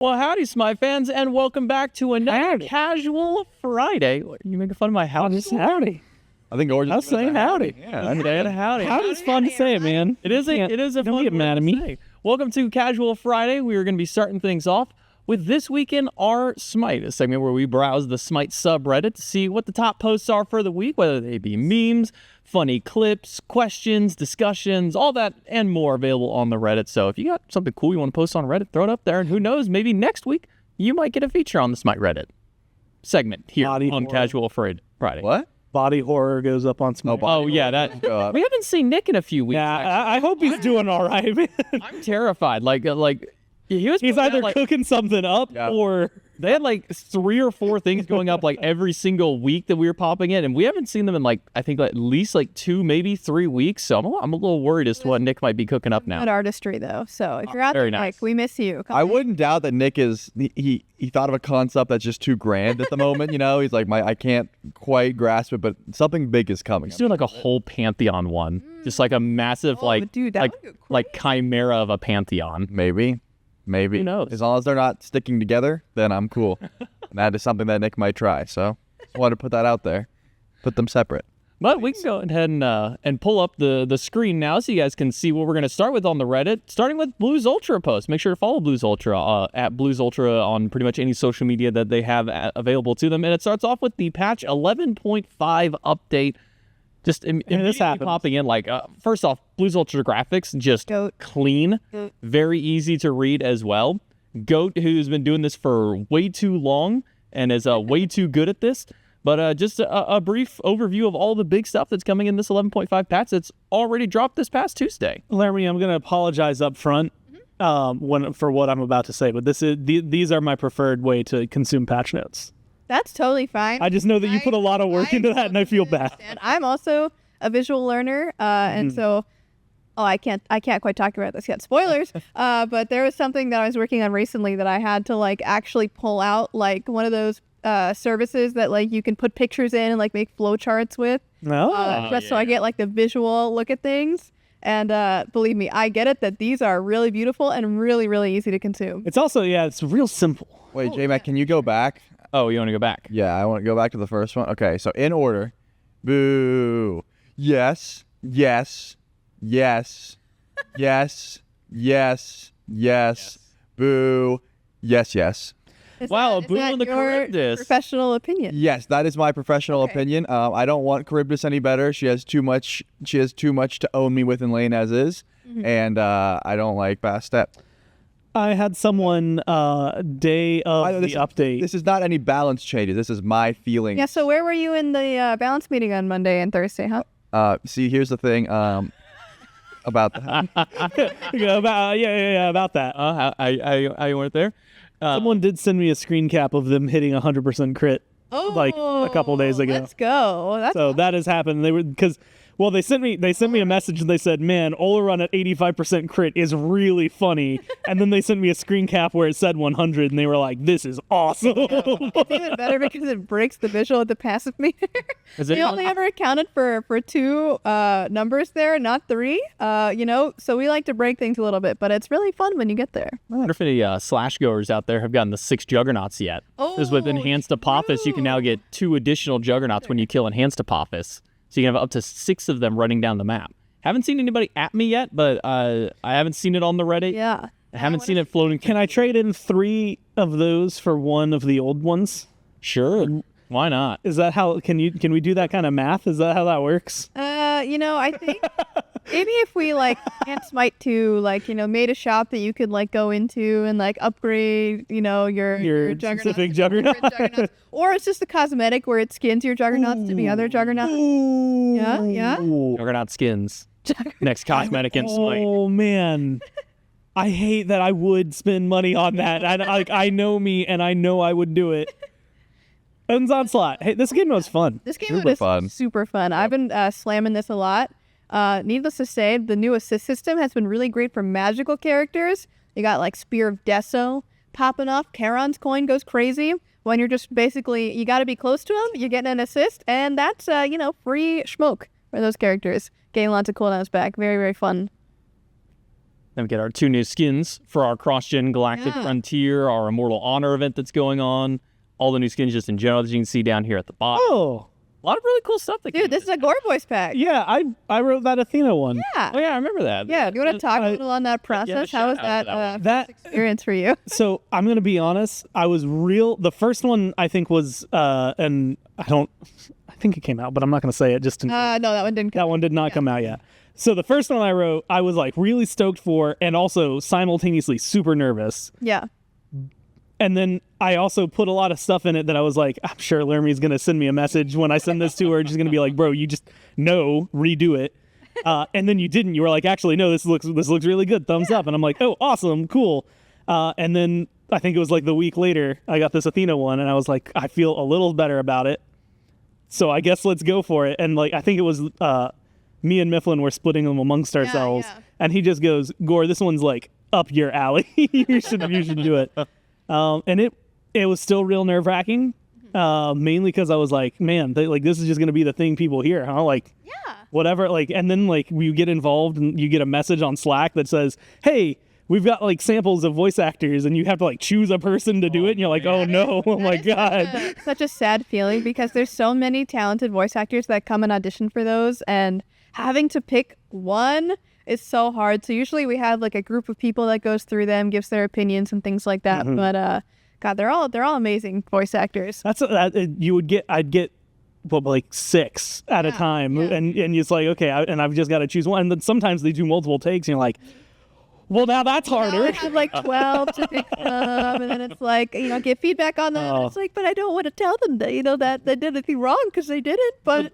Well, howdy, Smite fans, and welcome back to another Casual Friday. You making fun of my house? Just howdy. I think George I was saying howdy. Yeah, I'm saying howdy. Howdy's fun to say, man. It is a Don't fun get mad at word me. to say. Welcome to Casual Friday. We are going to be starting things off with This Week in Our Smite, a segment where we browse the Smite subreddit to see what the top posts are for the week, whether they be memes, funny clips, questions, discussions, all that and more available on the Reddit. So if you got something cool you want to post on Reddit, throw it up there. And who knows, maybe next week you might get a feature on the Smite Reddit segment here Body on horror. Casual Friday. What? Body horror goes up on Smite. Oh, yeah, that. We haven't seen Nick in a few weeks. Yeah, actually. I hope he's doing all right, man. I'm terrified. Like he was. He's putting either out, like, cooking something up or... they had like 3 or 4 things going up like every single week that we were popping in, and we haven't seen them in like I think at least like 2, maybe 3 weeks. So I'm a little worried as to what Nick might be cooking up now. Good artistry though. So if you're out very there, nice. like, we miss you. Come I on. wouldn't doubt that Nick is he thought of a concept that's just too grand at the moment. You know, he's like I can't quite grasp it, but something big is coming. He's doing like a whole Pantheon one, just like a massive Oh, but dude, that would go like chimera of a Pantheon. Maybe. Who knows? As long as they're not sticking together, then I'm cool. And that is something that Nick might try. So I wanted to put that out there. Put them separate. But we can go ahead and pull up the screen now so you guys can see what we're going to start with on the Reddit, starting with Blues Ultra post. Make sure to follow Blues Ultra at Blues Ultra on pretty much any social media that they have available to them. And it starts off with the patch 11.5 update. Just immediately happens. popping in. Like, first off, Blues Ultra graphics, just Goat. clean, very easy to read as well. Goat, who's been doing this for way too long and is way too good at this. But just a brief overview of all the big stuff that's coming in this 11.5 patch that's already dropped this past Tuesday. Laramie, I'm going to apologize up front for what I'm about to say, but these are my preferred way to consume patch notes. That's totally fine. I just know that you put a lot of work into that, and I feel bad. And I'm also a visual learner, and so I can't quite talk about this yet. Spoilers. But there was something that I was working on recently that I had to like actually pull out like one of those services that like you can put pictures in and like make flowcharts with. Just so I get like the visual look at things. And believe me, I get it that these are really beautiful and really, really easy to consume. It's also, it's real simple. Wait, J-Mac, can you go back? Oh, you want to go back? Yeah, I want to go back to the first one. Okay, so in order. Boo. Yes. Yes. Yes. Yes. Yes. Yes. Boo. Yes, yes. Wow, a Is boo that on the your Charybdis. professional opinion? Yes, that is my professional Okay. opinion. I don't want Charybdis any better. She has too much to own me with in lane as is. And I don't like fast step. I had someone day of the update. This is not any balance changes. This is my feeling. Yeah, so where were you in the balance meeting on Monday and Thursday, huh? See, here's the thing about that. About that. I weren't there. Someone did send me a screen cap of them hitting 100% crit like a couple days ago. Let's go. That's So that has happened. They were they sent me a message and they said, "Man, Olaron at 85% crit is really funny." And then they sent me a screen cap where it said 100, and they were like, "This is awesome." It's even better because it breaks the visual with the passive meter. We only ever accounted for 2 numbers there, not 3. So we like to break things a little bit, but it's really fun when you get there. I wonder if any slash goers out there have gotten the 6 juggernauts yet. Because with enhanced Apophis, you can now get 2 additional juggernauts when you kill enhanced Apophis. So you can have up to 6 of them running down the map. Haven't seen anybody at me yet, but I haven't seen it on the Reddit. Yeah. I haven't seen it floating. Can I trade in 3 of those for 1 of the old ones? Sure. Why not? Is that how? Can we do that kind of math? Is that how that works? I think maybe if we like had Smite 2, like, made a shop that you could like go into and like upgrade, your juggernaut. specific juggernaut. Juggernauts. Or it's just a cosmetic where it skins your juggernauts to be other juggernauts. Yeah. Juggernaut skins. Next cosmetic in Smite. Oh man, I hate that I would spend money on that. I know me, and I know I would do it. Ends Onslaught. Hey, this game was fun. This game Super is fun. super fun. I've been slamming this a lot. Needless to say, the new assist system has been really great for magical characters. You got like Spear of Deso popping off. Charon's coin goes crazy. When you're just basically, you got to be close to him, you're getting an assist, and that's, free smoke for those characters. Getting lots of cooldowns back. Very, very fun. Then we get our 2 new skins for our cross-gen Galactic Frontier, our Immortal Honor event that's going on. All the new skins just in general that you can see down here at the bottom. Oh, A lot of really cool stuff that came Dude, this is a Gore Boys pack. yeah, I wrote that Athena one. Yeah. Oh, yeah, I remember that. Yeah, do you want to talk a little on that process? How was shout out that, to That experience for you? So I'm gonna be honest. I was the first one I think was, and I think it came out, but I'm not gonna say it just in No, that one didn't come. That one did not come out yet. So the first one I wrote, I was like really stoked for, and also simultaneously super nervous. Yeah. And then I also put a lot of stuff in it that I was like, I'm sure Lermy's going to send me a message when I send this to her. She's going to be like, bro, you just redo it. And then you didn't. You were like, actually, no, this looks really good. Thumbs up. And I'm like, oh, awesome, cool. And then I think it was like the week later, I got this Athena one, and I was like, I feel a little better about it. So I guess let's go for it. And like, I think it was me and Mifflin were splitting them amongst ourselves. yeah. And he just goes, Gore, this one's like up your alley. you should do it. And it was still real nerve wracking, mainly because I was like, man, this is just gonna be the thing people hear, huh? Like, Yeah. whatever. Like, and then like you get involved and you get a message on Slack that says, hey, we've got like samples of voice actors, and you have to like choose a person to do it, and you're like, oh no, oh my god. Such a sad feeling because there's so many talented voice actors that come and audition for those, and having to pick one is so hard. So usually we have like a group of people that goes through them, gives their opinions and things like that. But God, they're all amazing voice actors. I'd get like 6 at a time, and it's like, okay, and I've just got to choose one. And then sometimes they do multiple takes, and you're like, well, now that's harder. I have like 12 to pick from, and then it's like, get feedback on them. And it's like, but I don't want to tell them that, that they did anything wrong because they didn't. But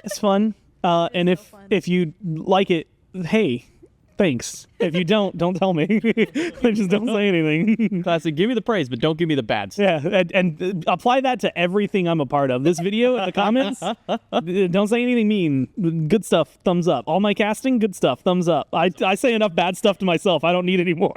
It's fun. And if you like it, hey, thanks. If you don't tell me. Just don't say anything. Classic. Give me the praise, but don't give me the bad stuff. Yeah, and apply that to everything I'm a part of. This video in the comments, don't say anything mean. Good stuff, thumbs up. All my casting, good stuff, thumbs up. I say enough bad stuff to myself. I don't need any more.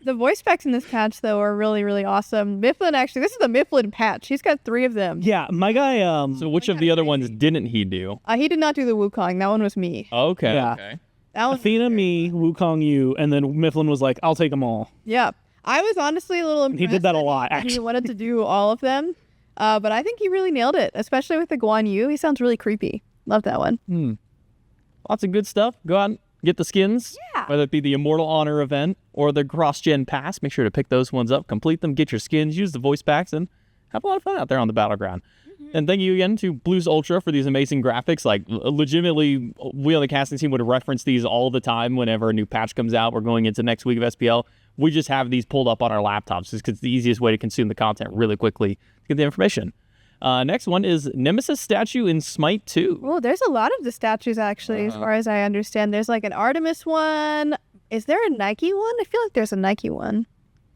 the voice packs in this patch, though, are really, really awesome. Mifflin, actually, this is the Mifflin patch. He's got 3 of them. Yeah, my guy. So which of the other ones didn't he do? He did not do the Wukong. That one was me. Okay. Yeah. Okay. That one, Athena, me, Wukong, you, and then Mifflin was like, I'll take them all. yeah. I was honestly a little impressed. He did that a he lot, actually. wanted to do all of them. But I think he really nailed it, especially with the Guan Yu. He sounds really creepy. Love that one. Lots of good stuff. Go out and get the skins. Yeah. Whether it be the Immortal Honor event or the cross-gen pass. Make sure to pick those ones up, complete them, get your skins, use the voice packs, and have a lot of fun out there on the battleground. And thank you again to Blues Ultra for these amazing graphics. Like, legitimately, we on the casting team would reference these all the time whenever a new patch comes out. We're going into next week of SPL. We just have these pulled up on our laptops just because it's the easiest way to consume the content really quickly to get the information. Next one is Nemesis statue in Smite 2. Oh, there's a lot of the statues, actually, as far as I understand. There's like an Artemis one. Is there a Nike one? I feel like there's a Nike one.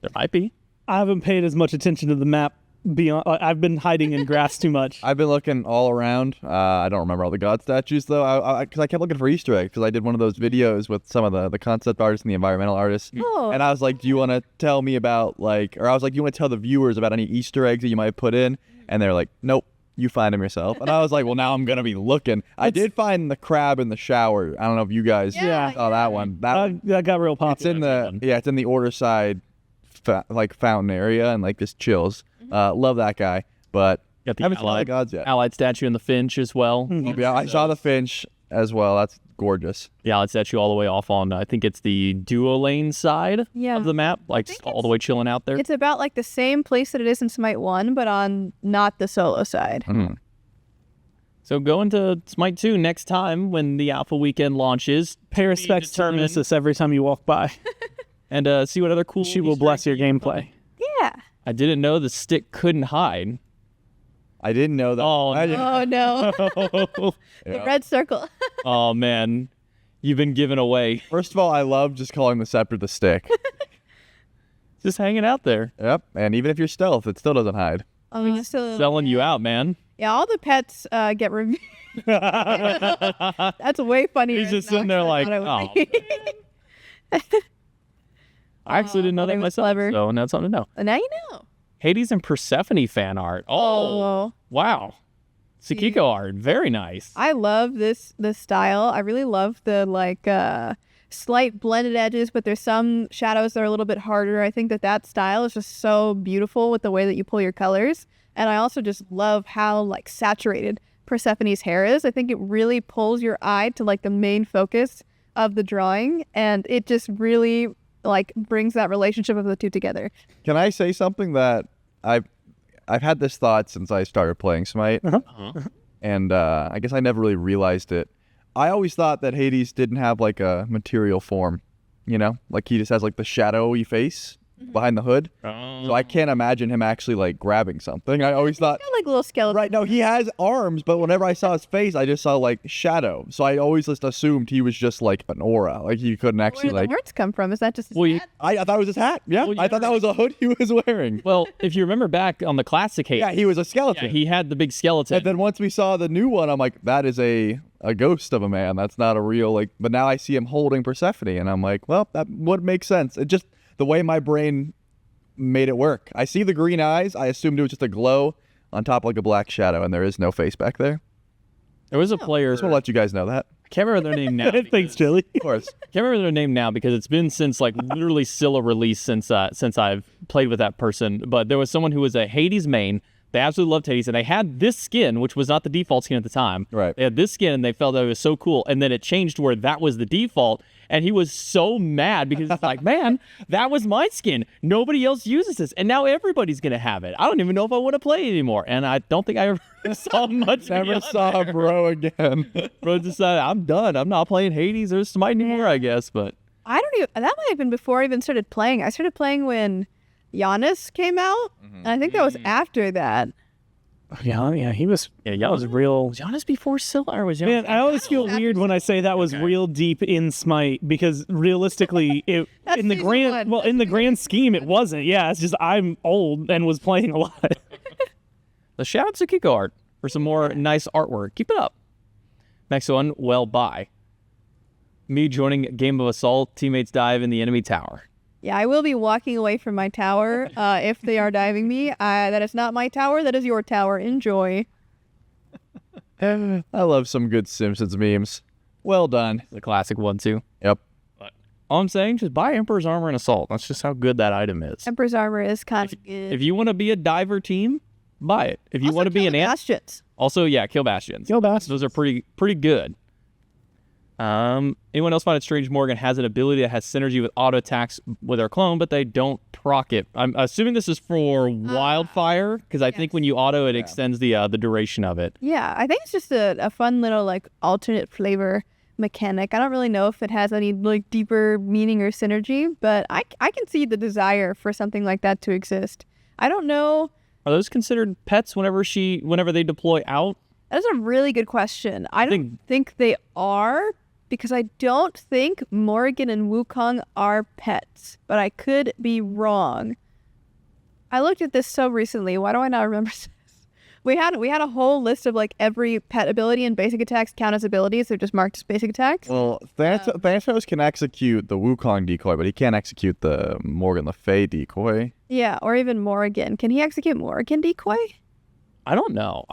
There might be. I haven't paid as much attention to the map. I've been hiding in grass too much. I've been looking all around. I don't remember all the god statues though. Because I kept looking for Easter eggs because I did one of those videos with some of the concept artists and the environmental artists. Oh. And I was like, do you want to tell me about or I was like, do you want to tell the viewers about any Easter eggs that you might put in? And they're like, nope, you find them yourself. And I was like, well, now I'm gonna be looking. I did find the crab in the shower. I don't know if you guys saw that one. That got real popular. It's in it's in the order side, fountain area, and like just chills. Love that guy, but Got the haven't seen all the allied, gods yet. allied statue and the Finch as well. Yeah, I saw the Finch as well. That's gorgeous. The allied statue all the way off on, I think it's the duo lane side Yeah. of the map, like think all the way chilling out there. It's about like the same place that it is in Smite 1, but on not the solo side. So go into Smite 2 next time when the Alpha Weekend launches. Pay respects to determined. Nemesis every time you walk by. And see what other cool She will Easter bless eggs your you can gameplay. Yeah. I didn't know the stick couldn't hide. I didn't know that. Oh, I didn't- Oh, no. The red circle. Oh, man. You've been given away. First of all, I love just calling the scepter the stick. Just hanging out there. Yep, and even if you're stealth, it still doesn't hide. Selling you out, man. Yeah, all the pets get reviewed. That's way funnier. He's just than sitting there I like, thought it would be. I actually didn't know that that was myself. clever. So now it's something to know. Now you know. Hades and Persephone fan art. Oh, wow. Sakiko art. Very nice. I love this style. I really love the slight blended edges, but there's some shadows that are a little bit harder. I think that style is just so beautiful with the way that you pull your colors. And I also just love how like saturated Persephone's hair is. I think it really pulls your eye to like the main focus of the drawing, and it just really like brings that relationship of the two together. Can I say something that I've had this thought since I started playing Smite, and I guess I never really realized it. I always thought that Hades didn't have like a material form, you know, like he just has like the shadowy face behind the hood. So I can't imagine him actually like grabbing something. I always thought, Got like little skeleton. right? No, he has arms, but whenever I saw his face, I just saw like shadow. So I always just assumed he was just like an aura, like he couldn't actually Where did like. the hearts come from? Is that just his Well, you- hat? I thought it was his hat. Yeah, Well, you I thought that was a hood he was wearing. Well, if you remember back on the classic Hades, Yeah, he was a skeleton. yeah, he had the big skeleton. And then once we saw the new one, I'm like, that is a ghost of a man. That's not a real like. But now I see him holding Persephone, and I'm like, well, that would make sense. It just the way my brain made it work. I see the green eyes. I assumed it was just a glow on top of like a black shadow, and there is no face back there. There was a player. Just want to let you guys know that. I can't remember their name now. Thanks, Chili. Of course. Can't remember their name now because it's been since like literally Scylla release since I've played with that person. But there was someone who was a Hades main. They absolutely loved Hades, and they had this skin, which was not the default skin at the time. Right. They had this skin, and they felt that it was so cool. And then it changed where that was the default, and he was so mad because it's like, man, that was my skin. Nobody else uses this, and now everybody's gonna have it. I don't even know if I want to play it anymore. And I don't think I ever saw much. Never beyond saw there. bro again. Bro decided I'm done. I'm not playing Hades or Smite anymore, I guess. But I don't even. That might have been before I even started playing. I started playing when Giannis came out, and I think that was after that. Yeah, he was. yeah, That was real. Was Giannis before Scylla or was Giannis? Man, I always feel weird when I say that was real deep in Smite because realistically, it That's in the season grand one. well in the grand scheme it wasn't. Yeah, it's just I'm old and was playing a lot. The shout out to Kiko Art for some more nice artwork. Keep it up. Next one, well, bye. Me joining Game of Assault. Teammates dive in the enemy tower. Yeah, I will be walking away from my tower if they are diving me. That is not my tower. That is your tower. Enjoy. I love some good Simpsons memes. Well done. The classic one, too. Yep. All I'm saying, just buy Emperor's Armor and Assault. That's just how good that item is. Emperor's armor is kind of good. If you want to be a diver team, buy it. If you want to be an ant, Bastions. also, yeah, kill Bastions. Kill Bastions. Those are pretty good. Anyone else find it strange Morgan has an ability that has synergy with auto attacks with her clone, but they don't proc it? I'm assuming this is for Wildfire, because I think when you auto, it extends the duration of it. Yeah, I think it's just a fun little like alternate flavor mechanic. I don't really know if it has any like deeper meaning or synergy, but I can see the desire for something like that to exist. I don't know. Are those considered pets whenever they deploy out? That is a really good question. I don't think they are, because I don't think Morrigan and Wukong are pets, but I could be wrong. I looked at this so recently. Why do I not remember this? We had a whole list of like every pet ability, and basic attacks count as abilities. They're just marked as basic attacks. Well, Thanatos can execute the Wukong decoy, but he can't execute the Morgan Le Fay decoy. Yeah, or even Morrigan. Can he execute Morrigan decoy? I don't know.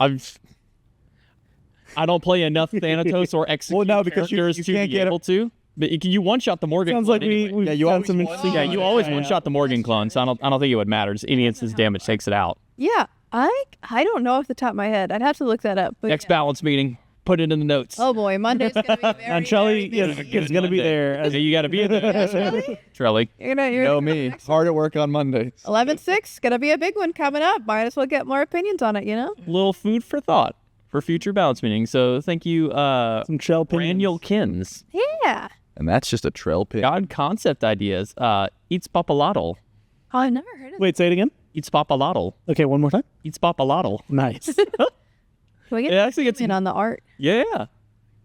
I don't play enough Thanatos or execute Well, no, because you characters to can't be get able to. But you one-shot the Morgan. Sounds clone like we anyway. Yeah, you found always some want- interesting. Yeah, you always Yeah. one-shot the Morgan clone, so I don't think it would matter. Just any instance damage takes it out. Yeah, I don't know off the top of my head. I'd have to look that up. But Next yeah. balance meeting. Put it in the notes. Oh boy, Monday's gonna be very. And Charlie very is busy. going to be there. Yeah, you got to be there. Really? Trelly. You're You know me, hard at work on Mondays. 11-6, gonna be a big one coming up. Might as well get more opinions on it, you know? Little food for thought for future balance meetings. So thank you, Some shell pins. Raniel Kins. Yeah. And that's just a trail pin. God concept ideas. Eats papalotl. Oh, I've never heard of Wait, say it again. Eats papalotl. Okay, one more time. Eats papalotl. Nice. Can we get It actually gets in on the art? yeah.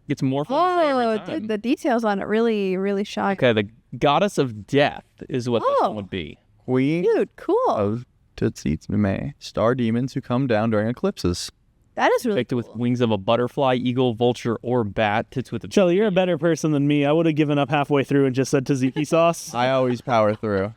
Gets more fun. Oh, the details on it really, really shock. Okay, the goddess of death is what this Oh. one would be. Queen Dude, cool. of Tootsie's Meme. Star demons who come down during eclipses. That is really Depicted with cool. wings of a butterfly, eagle, vulture, or bat. Tits with a Shelly, you're a better person than me. I would have given up halfway through and just said tzatziki sauce. I always power through.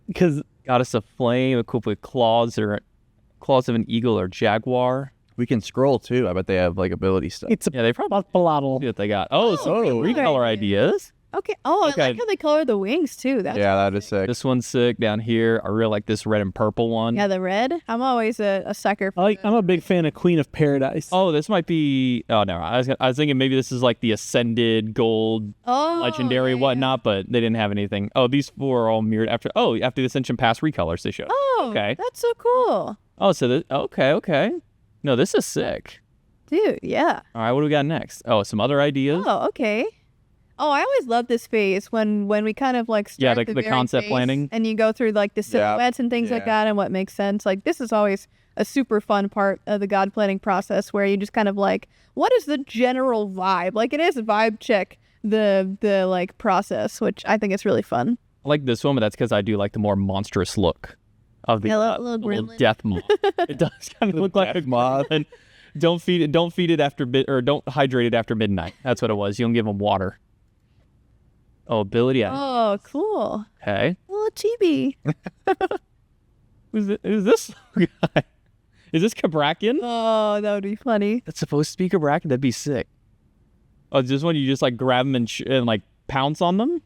Because goddess of flame, equipped with claws of an eagle or jaguar. We can scroll too. I bet they have like ability stuff. it's a Yeah, they probably bottle. see what they got. Oh, so Oh, recolor good idea. ideas. Okay. Oh, I Okay. like how they color the wings too. That's Yeah, that is sick. This one's sick down here. I really like this red and purple one. yeah, the red. I'm always a sucker for I'm a big fan of Queen of Paradise. Oh, this might be. Oh no, I was thinking maybe this is like the Ascended Gold Legendary yeah, yeah. whatnot, but they didn't have anything. Oh, these four are all mirrored after. Oh, after the Ascension Pass recolors they showed. Oh, Okay. That's so cool. Oh, so this, okay. No, this is sick. Dude, yeah. All right, what do we got next? Oh, some other ideas. Oh, okay. Oh, I always love this phase when we kind of like start Yeah, the very concept base planning. and you go through like the silhouettes and things like Yeah. that and what makes sense. Like this is always a super fun part of the god planning process where you just kind of like, what is the general vibe? Like it is a vibe check the like process, which I think is really fun. I like this one, but that's because I do like the more monstrous look of the Yeah, little gremlin. death moth. It does kind of look like a death moth. gremlin. Don't feed it after don't hydrate it after midnight. That's what it was. You don't give them water. Oh, ability. Oh, cool. Okay. Little chibi. Who's this guy? Is this Kabrakian? Oh, that would be funny. That's supposed to be Kabrakian. That'd be sick. Oh, is this one you just like grab them and like pounce on them?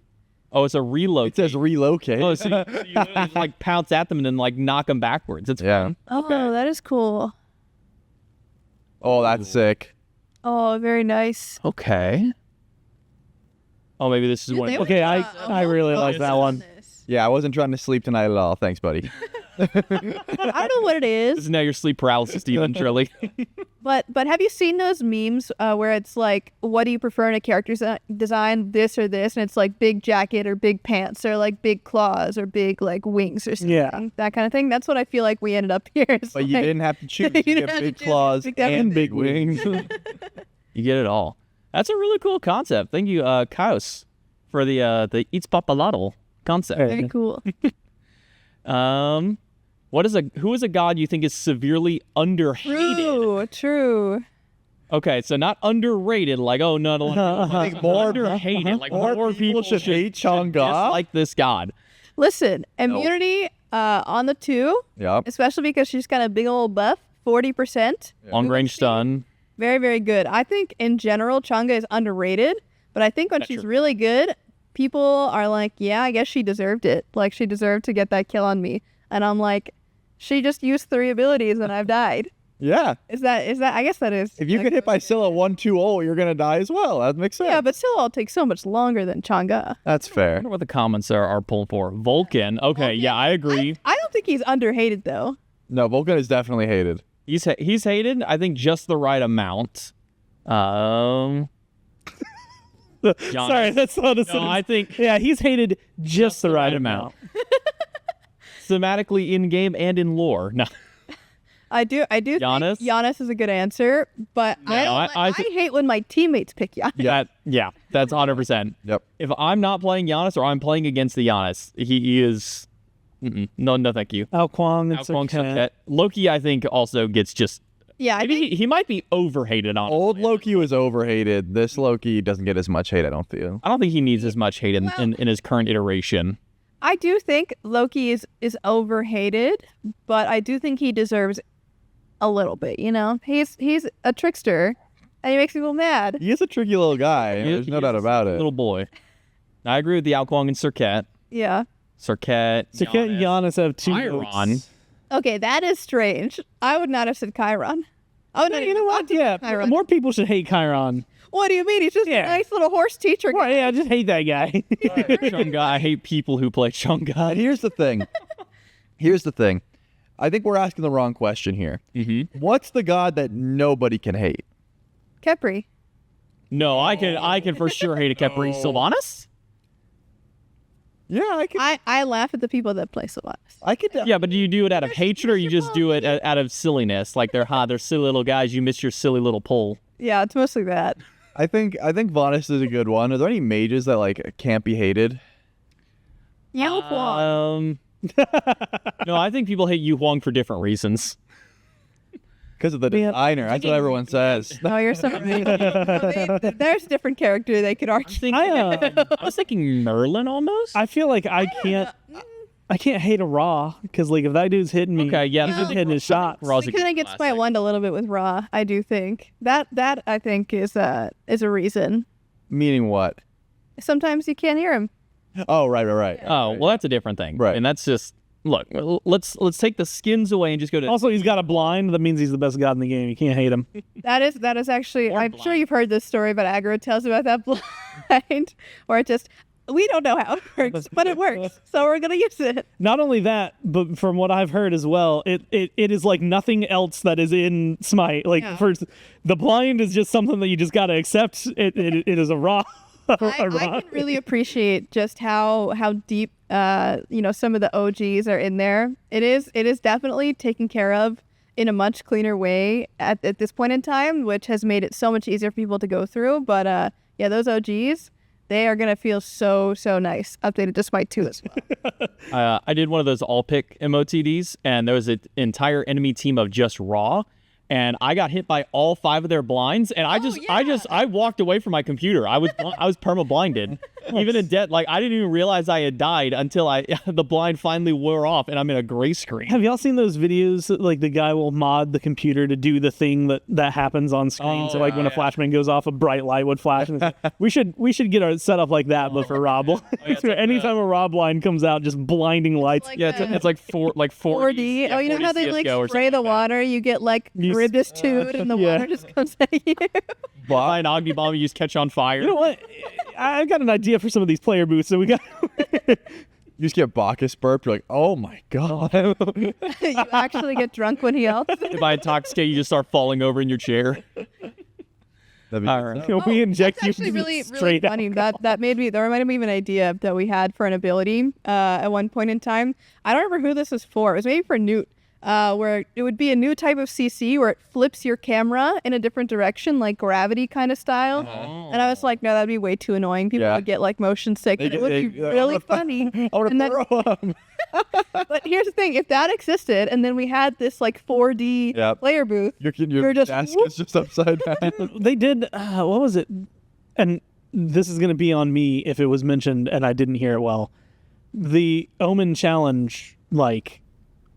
Oh, it's a reload. It says relocate. Oh, so you literally just, like pounce at them and then like knock them backwards. It's Yeah. fun. Oh, that is cool. Oh, that's sick. Oh, very nice. Okay. Oh, maybe this is Dude, one. they Okay, went, I really whole like that focus one. on this. Yeah, I wasn't trying to sleep tonight at all. Thanks, buddy. I don't know what it This is, is now your sleep paralysis, Stephen Shirley. but have you seen those memes where it's like, what do you prefer in a character design, this or this, and it's like big jacket or big pants or like big claws or big like wings or something, Yeah. that kind of thing. That's what I feel like we ended up here. It's But you like- didn't have to choose. You You didn't get have to big choose. claws Pick that and one. big wings. You get it all. That's a really cool concept. Thank you, Kaos, for the Eats Papalotl concept. Hey. Very cool. Who is a god you think is severely underhated? True. Okay, so not underrated, like oh no, I think more underhated, like more people should hate Chang'e. dislike this god. Listen, immunity on the 2, Yep. especially because she's got a big old buff, 40%. Long range stun. Very, very good. I think in general, Chang'e is underrated, but I think when That's she's true. really good, people are like, yeah, I guess she deserved it. Like, she deserved to get that kill on me. And I'm like, she just used 3 abilities and I've died. Yeah. Is that, I guess that is. If you like, get hit by Scylla 1-2-0, you're gonna die as well. That makes sense. Yeah, but still, it'll take so much longer than Chang'e. That's I fair. wonder what the comments are pulling for. Vulcan. Okay, yeah, I agree. I don't think he's underhated, though. No, Vulcan is definitely hated. He's hated. I think just the right amount. Sorry, Giannis. that's not a No, sentence. I think Yeah, he's hated just the right amount. thematically in game and in lore. No. I do Giannis? think Giannis is a good answer, but I, No, don't I I hate when my teammates pick Giannis. That's 100%. Yep. If I'm not playing Giannis or I'm playing against the Giannis, he is. No, thank you. Ao Kwang and Alquang Serket. Serket. Loki, I think, also gets just. Yeah, I Maybe think he might be overhated on. Old Loki was overhated. This Loki doesn't get as much hate, I don't feel. I don't think he needs as much hate in his current iteration. I do think Loki is overhated, but I do think he deserves a little bit. You know, he's a trickster, and he makes people mad. He is a tricky little guy. There's no doubt about it. Little boy. I agree with the Alquang and Serket. Yeah. Serket. Serket and Giannis have 2 Chiron. votes. Okay, that is strange. I would not have said Chiron. I would not You even know what? want to Yeah, pick Chiron. more people should hate Chiron. What do you mean? He's just Yeah. a nice little horse teacher. Well, yeah, just hate that guy. Chunga. I hate people who play Chunga. And here's the thing. Here's the thing. I think we're asking the wrong question here. Mm-hmm. What's the god that nobody can hate? Kepri. No, I can for sure hate a Kepri. Sylvanas? Yeah, I laugh at the people that play Sylvanas. I could. Yeah, but do you do it out of hatred or you just do it out of silliness? Like they're silly little guys. You missed your silly little pull. Yeah, it's mostly that. I think Vanus is a good one. Are there any mages that like can't be hated? Yao No, I think people hate Yu Huang for different reasons. Because of the Man. designer. That's what everyone says. Oh, you're so there's a different character they could argue. I was thinking Merlin almost. I feel like I can't hate a Raw because like if that dude's hitting me, Okay, yeah, he's I just think hitting his shots. Raw's a Because good I get classic. Smite 1 a little bit with Raw. I do think that I think is a reason. Meaning what? sometimes you can't hear him. Oh, right. Oh, well, that's a different thing. Right. And that's just look. Let's take the skins away and just go to. Also, he's got a blind. That means he's the best god in the game. You can't hate him. That is actually. Or I'm sure blind. you've heard this story, but Aggro tells about that blind, where it just we don't know how it works, but it works, so we're gonna use it. Not only that, but from what I've heard as well, it is like nothing else that is in Smite. Like Yeah. for the blind is just something that you just gotta accept. It is a raw. I can really appreciate just how deep some of the OGs are in there. It is definitely taken care of in a much cleaner way at this point in time, which has made it so much easier for people to go through. But yeah, those OGs, they are gonna feel so nice updated to Smite 2 as well. I did one of those all pick MOTDs, and there was an entire enemy team of just raw. And I got hit by all 5 of their blinds, and I walked away from my computer. I was perma blinded, even in dead. Like I didn't even realize I had died until the blind finally wore off, and I'm in a gray screen. Have y'all seen those videos that, like the guy will mod the computer to do the thing that happens on screen? So like when a flashbang goes off, a bright light would flash. And we should get our setup like that, but for Rob. Anytime a Rob line comes out, just blinding lights. Like Yeah, it's like 4D. 4D. Oh, you know how they like spray the water? You get like You ribitude, and the water just comes at you. Blind Ogni bomb you just catch on fire. You know what? I've got an idea for some of these player booths. So we got. You just get Bacchus burp. You're like, oh my god. You actually get drunk when he yells. If I intoxicate, you just start falling over in your chair. That'd be All right. We inject That's you actually really straight out. funny. That reminded me of an idea that we had for an ability at one point in time. I don't remember who this was for. It was maybe for Newt. Where it would be a new type of CC where it flips your camera in a different direction, like gravity kind of style. And I was like, no, that'd be way too annoying. People Yeah. would get like motion sick. And it would be really funny. I want And to then- throw up. But here's the thing: if that existed, and then we had this like 4D Yep. player booth, Your You're just- desk is just upside down. They did. What was it? And this is going to be on me if it was mentioned and I didn't hear it well. The Omen challenge, like,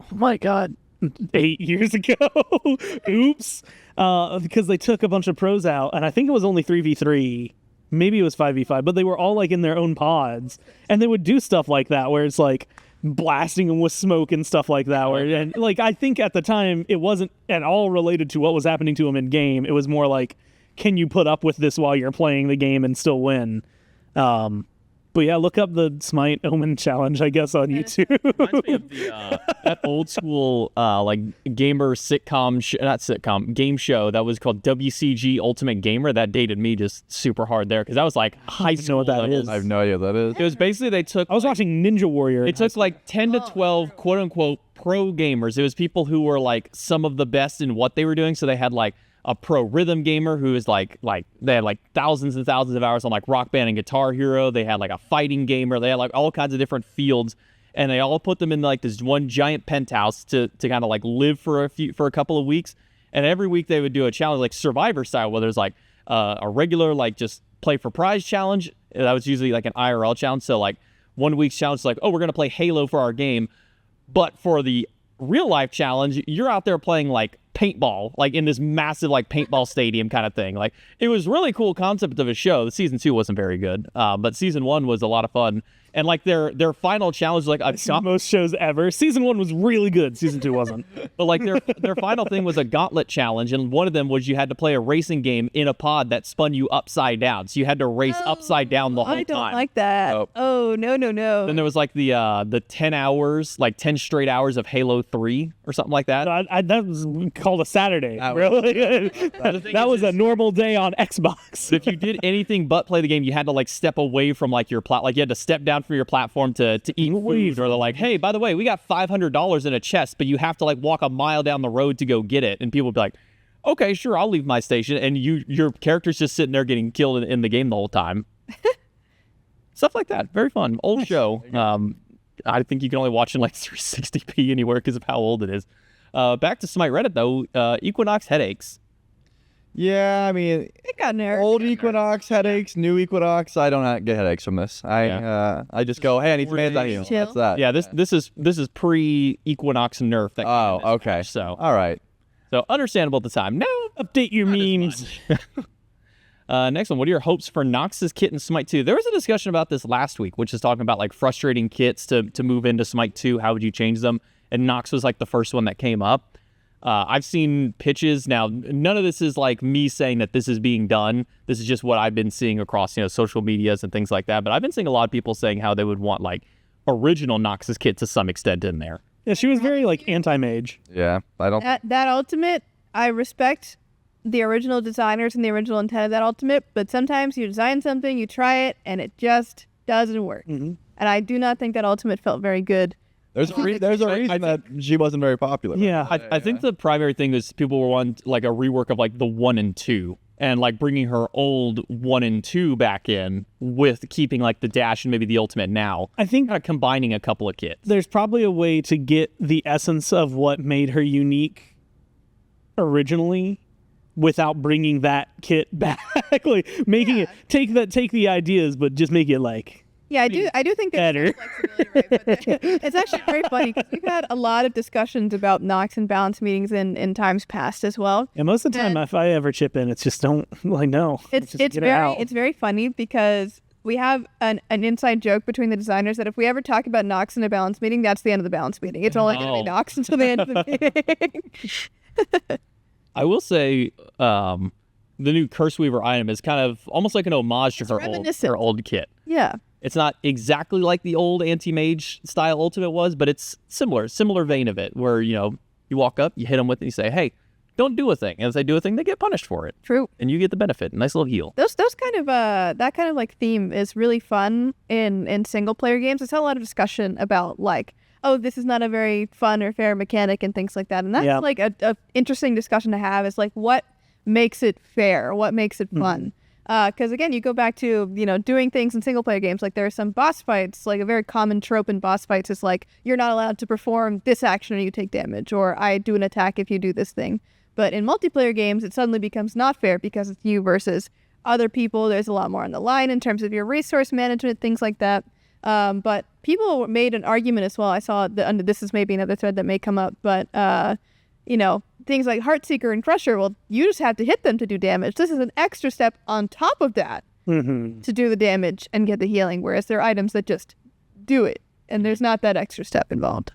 oh my god, 8 years ago. Oops. Because they took a bunch of pros out, and I think it was only 3v3. Maybe it was 5v5, but they were all like in their own pods, and they would do stuff like that where it's like blasting them with smoke and stuff like that. And like I think at the time it wasn't at all related to what was happening to them in game. It was more like, can you put up with this while you're playing the game and still win? But yeah, look up the Smite Omen challenge, I guess, on YouTube. Reminds me of that old school like gamer game show that was called WCG Ultimate Gamer. That dated me just super hard there because that was like high know school what that levels. is. I have no idea what that is. It was basically they took I was watching Ninja Warrior. it took like 10 to 12 quote unquote pro gamers. It was people who were like some of the best in what they were doing. So they had like a pro rhythm gamer who is like they had like thousands and thousands of hours on like Rock Band and Guitar Hero. They had like a fighting gamer. They had like all kinds of different fields, and they all put them in like this one giant penthouse to kind of like live for a couple of weeks. And every week they would do a challenge like Survivor style, where there's like a regular like just play for prize challenge. That was usually like an IRL challenge. So like 1 week's challenge is like, oh, we're gonna play Halo for our game, but for the real life challenge, you're out there playing like paintball, like in this massive like paintball stadium kind of thing. Like it was really cool concept of a show. The season 2 wasn't very good, but season 1 was a lot of fun. And like their final challenge, like most shows ever. Season 1 was really good. Season 2 wasn't. but like their final thing was a gauntlet challenge, and one of them was you had to play a racing game in a pod that spun you upside down. So you had to race upside down the whole I don't time. like that. Nope. Oh no. Then there was like the 10 hours, like 10 straight hours of Halo 3 or something like that. That was called a Saturday. That was- Really? thing That is was a normal day on Xbox. If you did anything but play the game, you had to like step away from like your like you had to step down from your platform to eat food, or they're like, hey, by the way, we got $500 in a chest, but you have to like walk a mile down the road to go get it. And people would be like, okay, sure, I'll leave my station, and your character's just sitting there getting killed in the game the whole time. Stuff like that, very fun. Old show. I think you can only watch in like 360p anywhere because of how old it is. Back to Smite Reddit though. Equinox headaches. Yeah, I mean, It got nerfed. old Equinox headaches, new Equinox. I don't get headaches from this. I just go, hey, I need some anti-heal. Chill. That's that. Yeah, this is pre Equinox nerf. That came in Oh, this okay. patch, so All right. understandable at the time. Now Update your memes. Next one, what are your hopes for Nox's kit in Smite 2? There was a discussion about this last week, which is talking about like frustrating kits to move into Smite 2. How would you change them? And Nox was like the first one that came up. I've seen pitches. Now, none of this is like me saying that this is being done. This is just what I've been seeing across, social medias and things like that. But I've been seeing a lot of people saying how they would want like original Nox's kit to some extent in there. Yeah, she was very like anti-mage. Yeah, I don't. That ultimate, I respect the original designers and the original intent of that ultimate, but sometimes you design something, you try it, and it just doesn't work. And I do not think that ultimate felt very good. There's a reason that she wasn't very popular. Yeah. I think the primary thing is people were wanting like a rework of like the 1 and 2 and like bringing her old 1 and 2 back in with keeping like the dash and maybe the ultimate now. I think Kind of combining a couple of kits. there's probably a way to get the essence of what made her unique originally without bringing that kit back. Like making it take the ideas but just make it like Yeah, I do think there's better. flexibility, right? But it's actually very funny because we've had a lot of discussions about Nox and balance meetings in times past as well. and most of the time And- if I ever chip in it's just don't like no. It's Just get it very out. it's very funny because we have an inside joke between the designers that if we ever talk about Nox in a balance meeting, that's the end of the balance meeting. It's only going to Oh. be Nox until the end of the meeting. I will say the new Curseweaver item is kind of almost like an homage to reminiscent. her old kit. Yeah. It's not exactly like the old anti-mage style ultimate was, but it's similar vein of it, where, you walk up, you hit them with it, and you say, hey, don't do a thing. And if they do a thing, they get punished for it. True. And you get the benefit. Nice little heal. Those kind of that kind of like theme is really fun in single player games. There's a lot of discussion about like, oh, this is not a very fun or fair mechanic and things like that. And that's Yeah. like a interesting discussion to have is like what makes it fair, what makes it fun. Because again, you go back to doing things in single player games. Like there are some boss fights, like a very common trope in boss fights is like you're not allowed to perform this action or you take damage, or I do an attack if you do this thing. But in multiplayer games, it suddenly becomes not fair because it's you versus other people. There's a lot more on the line in terms of your resource management, things like that. But people made an argument as well. I saw this is maybe another thread that may come up, but things like Heartseeker and Crusher, well, you just have to hit them to do damage. This is an extra step on top of that to do the damage and get the healing, whereas there are items that just do it, and there's not that extra step involved.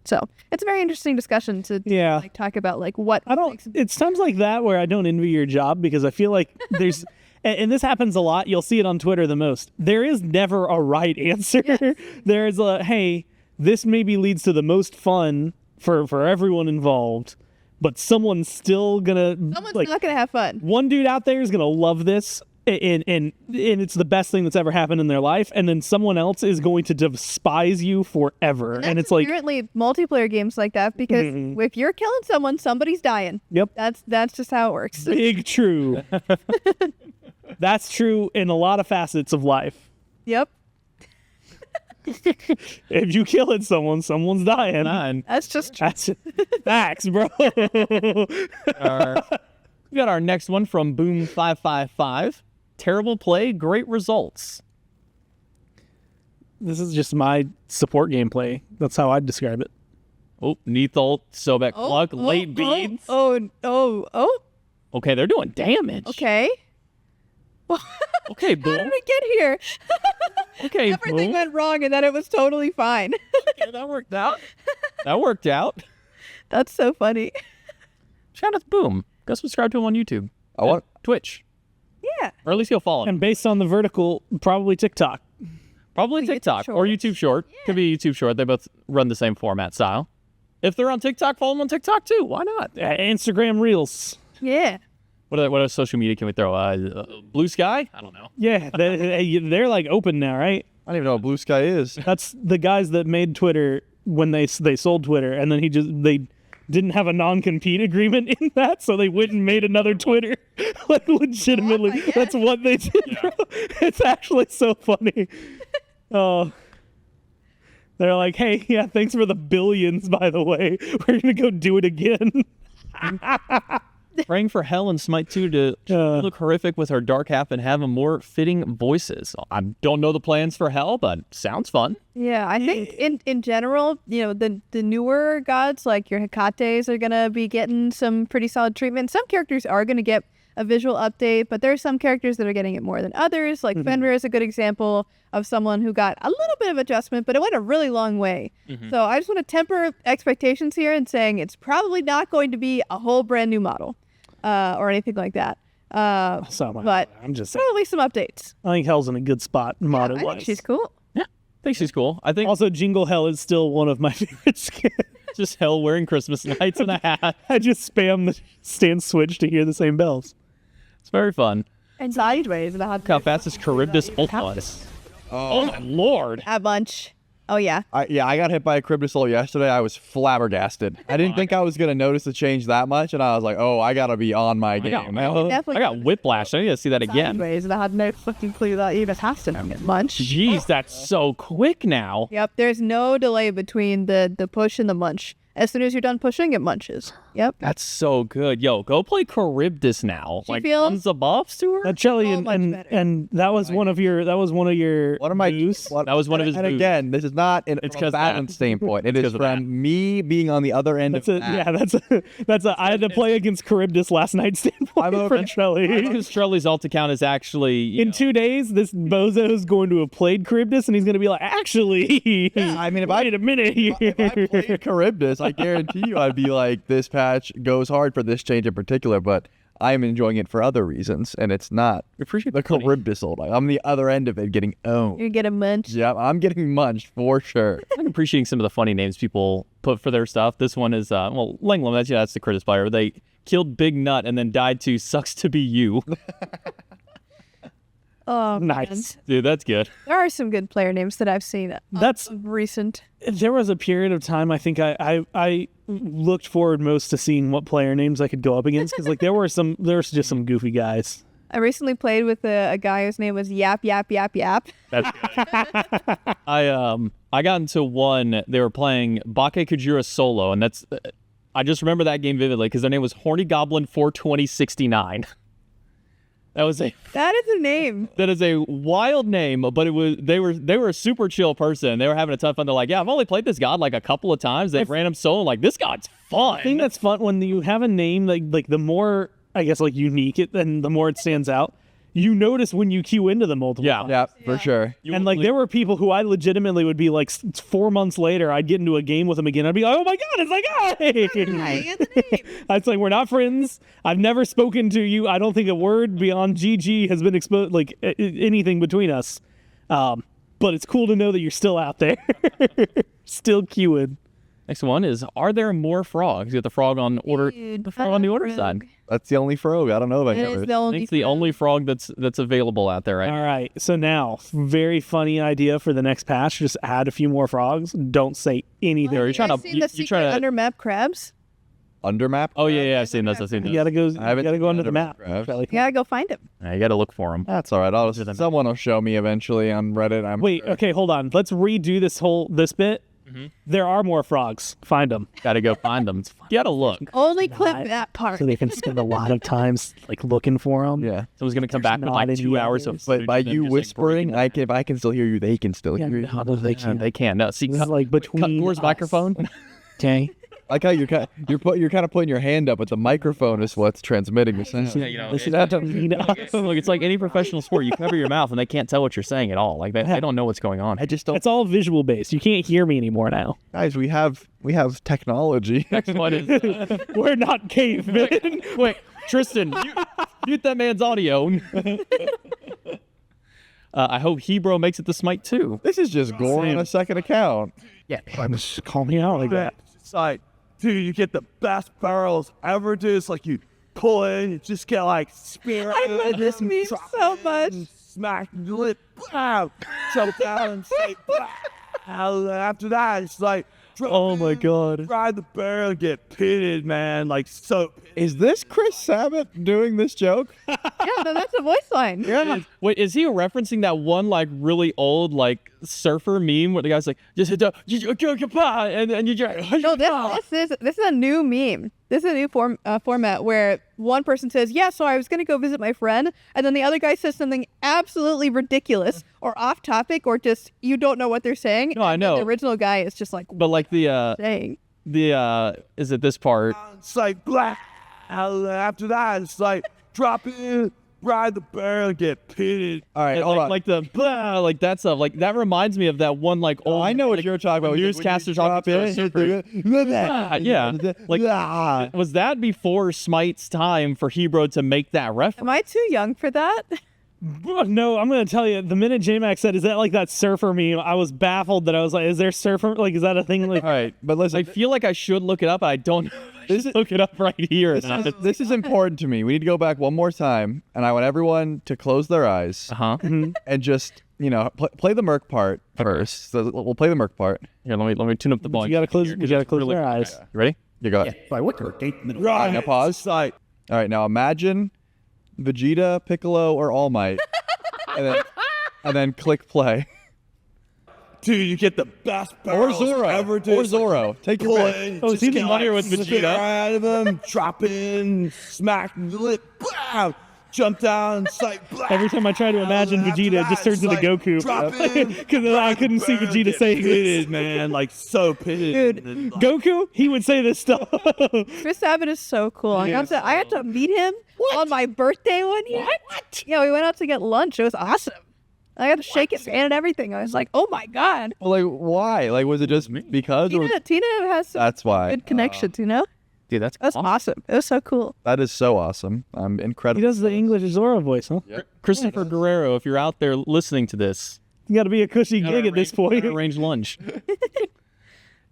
So it's a very interesting discussion to Yeah. like talk about like what I don't. makes It's times like that where I don't envy your job because I feel like there's, and this happens a lot. You'll see it on Twitter the most. There is never a right answer. There's a hey, this maybe leads to the most fun for everyone involved, but someone's still gonna someone's like not gonna have fun. one dude out there is gonna love this. And it's the best thing that's ever happened in their life, and then someone else is going to despise you forever. And it's like, apparently multiplayer games like that because if you're killing someone, somebody's dying. yep, That's just how it works. big true. That's true in a lot of facets of life. Yep. If you killing someone, someone's dying. Nine. That's just true. That's facts, bro. We got our next one from Boom555. Terrible play, great results. This is just my support gameplay. That's how I'd describe it. Oh, Neathult, Sobek, Cluck, late beads. Oh. Okay, they're doing damage. Okay. Okay, How Boom. did we get here? Okay, Everything Boom. went wrong and then it was totally fine. Okay, that worked out. That worked out. That's so funny. Shout out to Boom. Go subscribe to him on YouTube. I want. Twitch. Yeah. Or at least you'll follow him. And based on the vertical, probably TikTok. Probably YouTube TikTok or Shorts. YouTube Short. Could be YouTube Short. They both run the same format style. If they're on TikTok, follow them on TikTok too. Why not? Instagram Reels. Yeah. What other social media can we throw? Blue Sky? I don't know. Yeah, they're like open now, right? I don't even know what Blue Sky is. That's the guys that made Twitter when they sold Twitter, and then they didn't have a non-compete agreement in that, so they went and made another Twitter. Like legitimately, Oh, that's what they did. Bro. It's actually so funny. Oh, they're like, hey, yeah, thanks for the billions, by the way. We're gonna go do it again. Praying for Hell and Smite 2 to look horrific with her dark half and have a more fitting voices. I don't know the plans for Hell, but sounds fun. Yeah, I think in general, the newer gods like your Hecates are gonna be getting some pretty solid treatment. Some characters are gonna get a visual update, but there are some characters that are getting it more than others. Like Fenrir is a good example of someone who got a little bit of adjustment, but it went a really long way. So I just want to temper expectations here and saying it's probably not going to be a whole brand new model or anything like that. But I'm just saying. probably some updates. I think Hell's in a good spot model I think wise. she's cool. I think she's cool. I think Also, Jingle Hell is still one of my favorite skins. just Hell wearing Christmas lights and a hat. I just spam the stand switch to hear the same bells. It's very fun. And sideways about Look how fast this Charybdis ult was. Oh my lord. a bunch. Oh yeah. I got hit by a Cryptosoul yesterday. I was flabbergasted. I didn't think I was going to notice the change that much, and I was like, oh, I got to be on my game. Definitely. I got whiplash. I need to see that again. Sideways that had no fucking clue that even has to know munch. Jeez, that's so quick now. Yep. There's no delay between the push and the munch. As soon as you're done pushing, it munches. Yep. That's so good. Yo, go play Charybdis now. She Like feels- tons of buffs to her. Shelly, So much better. and that was one of your What am I? boosts. What, That was one of his And boosts. again, this is not from a 'cause balance that. standpoint. It It's is 'cause of from me being on the other end That's of a, that. yeah, that's a. I had to play against Charybdis last night standpoint I'm for Shelly. Because Charlie's alt account is actually In 2 days, this bozo is going to have played Charybdis, and he's going to be like, actually, I mean, if I wait a minute here. if I played Charybdis, I guarantee you I'd be like, this patch goes hard for this change in particular, but I'm enjoying it for other reasons, and it's not appreciate the Charybdis old. I'm the other end of it getting owned. You get a munch. Yeah, I'm getting munched for sure. I'm appreciating some of the funny names people put for their stuff. This one is Langlum. That's the Critis player. They killed Big Nut and then died to Sucks to Be You. Oh, Nice. man. Dude, that's good. There are some good player names that I've seen. That's- of recent. There was a period of time I think I looked forward most to seeing what player names I could go up against because like there was just some goofy guys. I recently played with a guy whose name was Yap Yap Yap Yap. That's good. I got into one. They were playing Bake Kujira solo, and that's I just remember that game vividly because their name was Horny Goblin 42069. That is a name. that is a wild name, but they were a super chill person. They were having a ton of fun. They're like, yeah, I've only played this god like a couple of times. They ran him solo, like this god's fun. I think that's fun when you have a name like the more I guess like unique it, then the more it stands out. You notice when you queue into them multiple times. Yeah, for sure. And like there were people who I legitimately would be like 4 months later, I'd get into a game with them again. I'd be like, oh my god, it's like I'd say we're not friends. I've never spoken to you. I don't think a word beyond GG has been exposed, like anything between us. But it's cool to know that you're still out there, still queuing. Next one is, are there more frogs? You got the frog on order. Dude, The frog on the order frog. side. That's the only frog. I don't know about It is others. the I only. think it's the only frog that's available out there right All right. So now, very funny idea for the next patch. Just add a few more frogs. Don't say anything. You're trying to- Seen you- the you secret trying to- under map crabs? Undermap? Oh yeah, I've seen those. I've seen You those. gotta go. You haven't gotta go seen under the Undermap map. crabs. Shelly. You gotta go find him. You got to look for them. That's all right. Someone will show me eventually on Reddit. Wait. Okay. Hold on. Let's redo this bit. There are more frogs. Find them. Got to go find them. You got to look. Only clip that part. So they can spend a lot of times like looking for them. Yeah. Someone's gonna come back with not like any 2 hours of others. footage But by of them you just, like, whispering, breaking if I can still hear you, they can still hear you. No, they Yeah, can't. they can. No, see, This is like between Gore's us. microphone. Okay. Like how you're kind of putting your hand up, but the microphone is what's transmitting the sound. Yeah, you know, This is it- between us. Look, it's like any professional sport. You cover your mouth and they can't tell what you're saying at all. Like they don't know what's going on. I just don't. It's all visual based. You can't hear me anymore now. Guys, we have technology. Next one is We're not cavemen. wait, Tristan, mute that man's audio. I hope Hebro makes it to Smite too. This is just gore on a second account. Yeah, just call me out like that. It's like, dude, you get the best barrels ever, dude. It's like you pull in, you just get like spear. I love this meme so much. Smack the lip, bam, choke down and say, bam. And after that, it's like, Oh my god. ride the barrel, get pitted, man. Like, so pitted. Is this Chris Sabat doing this joke? Yeah, no, that's a voice line. Wait, is he referencing that one like really old like surfer meme where the guy's like just hit and you just No, this is a new meme. This is a new format where one person says, "Yeah, so I was gonna go visit my friend," and then the other guy says something absolutely ridiculous or off topic or just you don't know what they're saying. No, I and then know. The original guy is just like but like saying. is it this part? It's like, blah. And after that, it's like, drop in, ride the barrel, get pitted. All right, hold on. Like the blah, like that stuff. Like that reminds me of that one like old. I know what you're talking about. Newscasters drop talking in. to a yeah. Like was that before Smite's time for Hebro to make that reference? Am I too young for that? No, I'm gonna tell you. The minute J-Mac said, "Is that like that surfer meme?" I was baffled that I was like, "Is there surfer? Like, is that a thing?" Like, All right, but listen, I feel like I should look it up. I don't know. If I should look it up right here. this is important to me. We need to go back one more time, and I want everyone to close their eyes Uh-huh. and just, play the Merc part first. So we'll play the Merc part. Here, let me tune up the volume. you gotta close. here, You 'cause gotta it's close really- their eyes. You ready? You go ahead. Right. Now pause. Sight. All right, now imagine Vegeta, Piccolo, or All Might, and then click play. Dude, you get the best barrels ever, dude. Or Zoro. Take your Pull pick. in, Oh, just he's get, familiar with spit Vegeta. right out of him, drop in, smack the lip, bam, jump down, sight, blam. Every time I try to imagine After Vegeta, it just that, turns into it's like, Goku. drop in, Because I couldn't see barrel, Vegeta get saying this. pitted, man, like so pitted. Dude. And then, like, Goku, he would say this stuff. Chris Abbott is so cool. I had to meet him on my birthday one year. What? Yeah, we went out to get lunch. It was awesome. I got to shake his hand and everything. I was like, oh my God. Well, like, why? Like, was it just because? Or Tina has some that's why. good connections, you know? Dude, that's That's awesome. It was so cool. That is so awesome. I'm He incredible. does the English Zoro voice, huh? Christopher Guerrero, if you're out there listening to this, You got to be a cushy gotta gig at this arrange- point. gotta arrange lunch.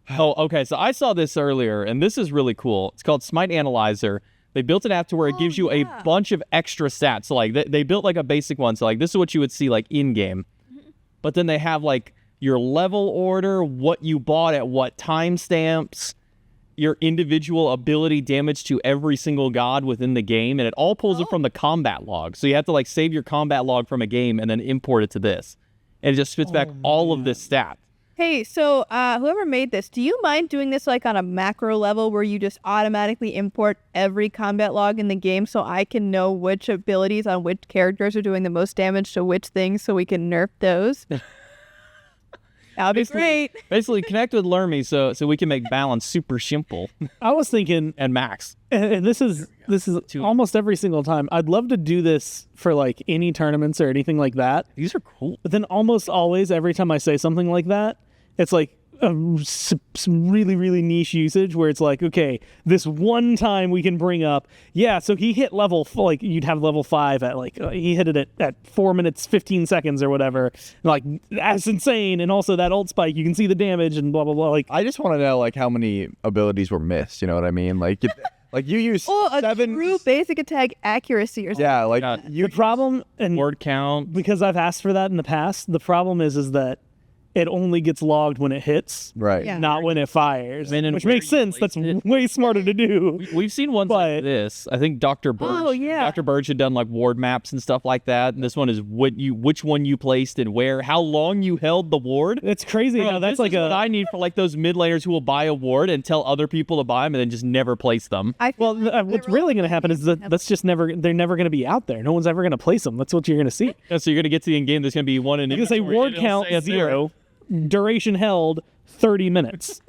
Oh, okay. So I saw this earlier, and this is really cool. It's called Smite Analyzer. They built an app to where it gives you a bunch of extra stats. So like they built like a basic one. So like this is what you would see like in game, but then they have like your level order, what you bought at what timestamps, your individual ability damage to every single god within the game, and it all pulls it from the combat log. So you have to like save your combat log from a game and then import it to this, and it just spits back all of this stat. Hey, so whoever made this, do you mind doing this like on a macro level where you just automatically import every combat log in the game so I can know which abilities on which characters are doing the most damage to which things so we can nerf those? That would be great. Basically, connect with Lermy so we can make balance super simple I was thinking, and max. and this is almost every single time. I'd love to do this for like any tournaments or anything like that. These are cool. But then almost always, every time I say something like that, it's like some really, really niche usage where it's like, okay, this one time we can bring up, yeah, so he hit like you'd have level 5 at like, he hit it at 4 minutes, 15 seconds or whatever. And like, that's insane. And also that ult spike, you can see the damage and blah, blah, blah. Like, I just want to know like how many abilities were missed. You know what I mean? Like, like you use Oh, a 7. true basic attack accuracy or something. Yeah, like Yeah. the problem, and Word count. because I've asked for that in the past, the problem is that it only gets logged when it hits. right. Yeah. Not when it fires, And which where makes you sense. placed That's it. way smarter to do. We've seen ones But- like this. I think Dr. Birch. Oh, yeah. Dr. Birch had done like ward maps and stuff like that. And this one is which one you placed and where, how long you held the ward. It's crazy Bro, how that's this like is what I need for like those mid laners who will buy a ward and tell other people to buy them and then just never place them. I feel Well, what's really going to happen is that's just never. They're never going to be out there. No one's ever going to place them. That's what you're going to see. And so you're gonna get to the end game. There's gonna be one in. You're going to say inventory, ward and it'll count say it's there. 0, duration held 30 minutes.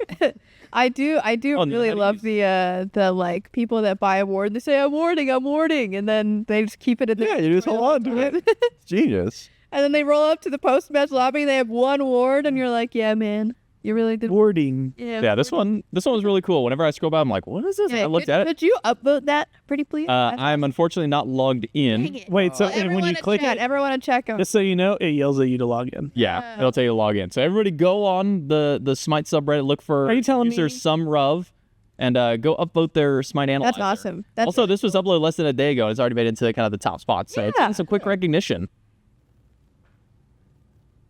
I do Oh, and really how do love the like people that buy a ward. They say I'm warding, and then they just keep it in Yeah, you just hold on to it. It's genius. And then they roll up to the post match lobby. They have one ward, and you're like, yeah, man, you really did. Warding. Yeah, this one was really cool. Whenever I scroll by, I'm like, what is this? Yeah, I looked at it. Could you upvote that, pretty please? I'm unfortunately not logged in. Wait, so and when you click chat, it, everyone to check them. just so you know, it yells at you to log in. Yeah, it'll tell you to log in. So everybody go on the Smite subreddit, look for Are you telling user me- SumRuv, and go upvote their Smite Analyzer. That's awesome. That's Also, this was uploaded less than a day ago, and it's already made it into kind of the top spots. So it's Yeah. getting some quick recognition.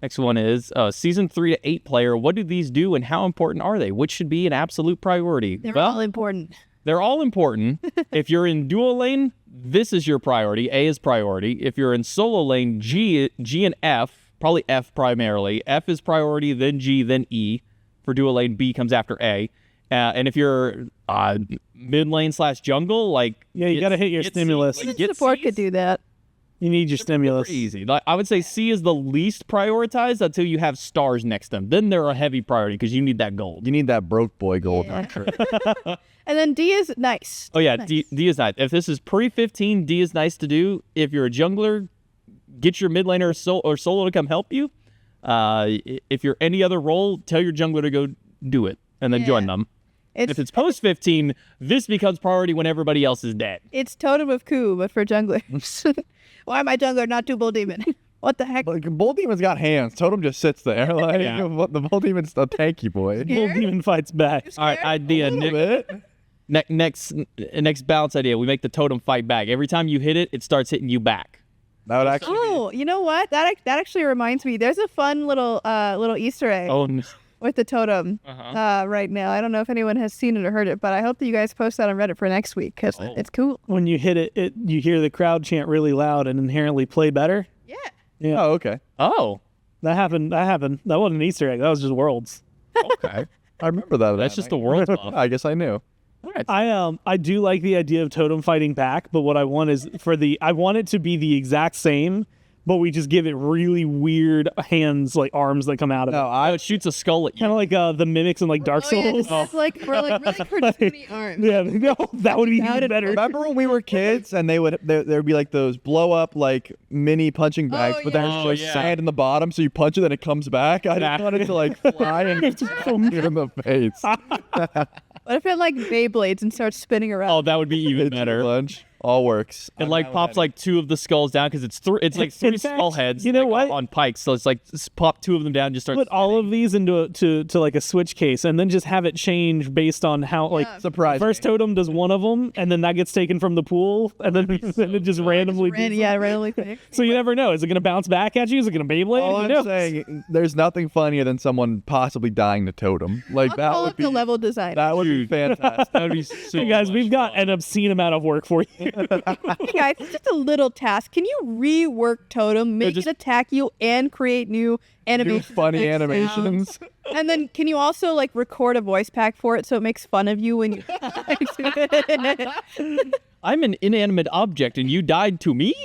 Next one is season 3 to 8 player. What do these do, and how important are they? Which should be an absolute priority? They're well, all important. they're all important. If you're in dual lane, this is your priority. A is priority. If you're in solo lane, G and F, probably F primarily. F is priority, then G, then E. For dual lane, B comes after A. And if you're mid lane / jungle, like Yeah, you got to hit your get stimulus. Like, Even get support Cs. could do that. You need your stimulus. Pretty easy. Like, I would say C is the least prioritized until you have stars next to them. Then they're a heavy priority because you need that gold. You need that broke boy gold. Yeah. And then D is nice. Oh, yeah, Nice. D is nice. If this is pre-15, D is nice to do. If you're a jungler, get your mid laner or solo to come help you. If you're any other role, tell your jungler to go do it and then join them. If it's post-15, this becomes priority when everybody else is dead. It's Totem of Coup, but for junglers. Why am I jungler, not do Bull Demon? What the heck? Like, Bull Demon's got hands. Totem just sits there. Like, Yeah. the Bull Demon's a tanky boy. Bull Demon fights back. All right, idea. A little bit. Next balance idea. We make the totem fight back. Every time you hit it, it starts hitting you back. That would actually. Oh, you know what? That actually reminds me. There's a fun little Easter egg Oh, no. with the totem right now. I don't know if anyone has seen it or heard it, but I hope that you guys post that on Reddit for next week because it's cool. When you hit it, you hear the crowd chant really loud and inherently play better. Yeah. Yeah, Oh, okay. Oh, that happened. That wasn't an Easter egg. That was just Worlds. okay. I remember that. That's just the world buff. I guess I knew. All right. I do like the idea of totem fighting back, but what I want is I want it to be the exact same, but we just give it really weird hands, like arms that come out of it. No, Oh, it shoots a skull at you. Kind of like the mimics in like Dark Oh, yeah, Souls. it's like we're like really cartoony arms. Yeah, no, that would be That even would- better. remember when we were kids and there'd be like those blow up like mini punching bags, but yeah. there's Oh, just yeah. sand in the bottom, so you punch it and it comes back. I Yeah. didn't want it to like fly and hit you in the face. What if it like Beyblades and starts spinning around? Oh, that would be even It's better. lunch. All works. It like pops like two of the skulls down because it's like three In fact, skull heads. you know like, what? on pikes. So it's like just pop two of them down, just start. Put all of these into to like a switch case, and then just have it change based on how like Surprise. first totem does one of them, and then that gets taken from the pool, and then, then it just randomly. Randomly pick. So you never know. Is it gonna bounce back at you? Is it gonna Beyblade? All Who I'm knows? saying, there's nothing funnier than someone possibly dying to totem. Like I'll that call would up be the level design. that would be fantastic. That would be so Hey guys, much we've got fun. an obscene amount of work for you. Hey guys, it's just a little task. Can you rework Totem, make just- it attack you, and create new Do animations? funny and animations. sounds? And then can you also like record a voice pack for it so it makes fun of you when you I'm an inanimate object and you died to me?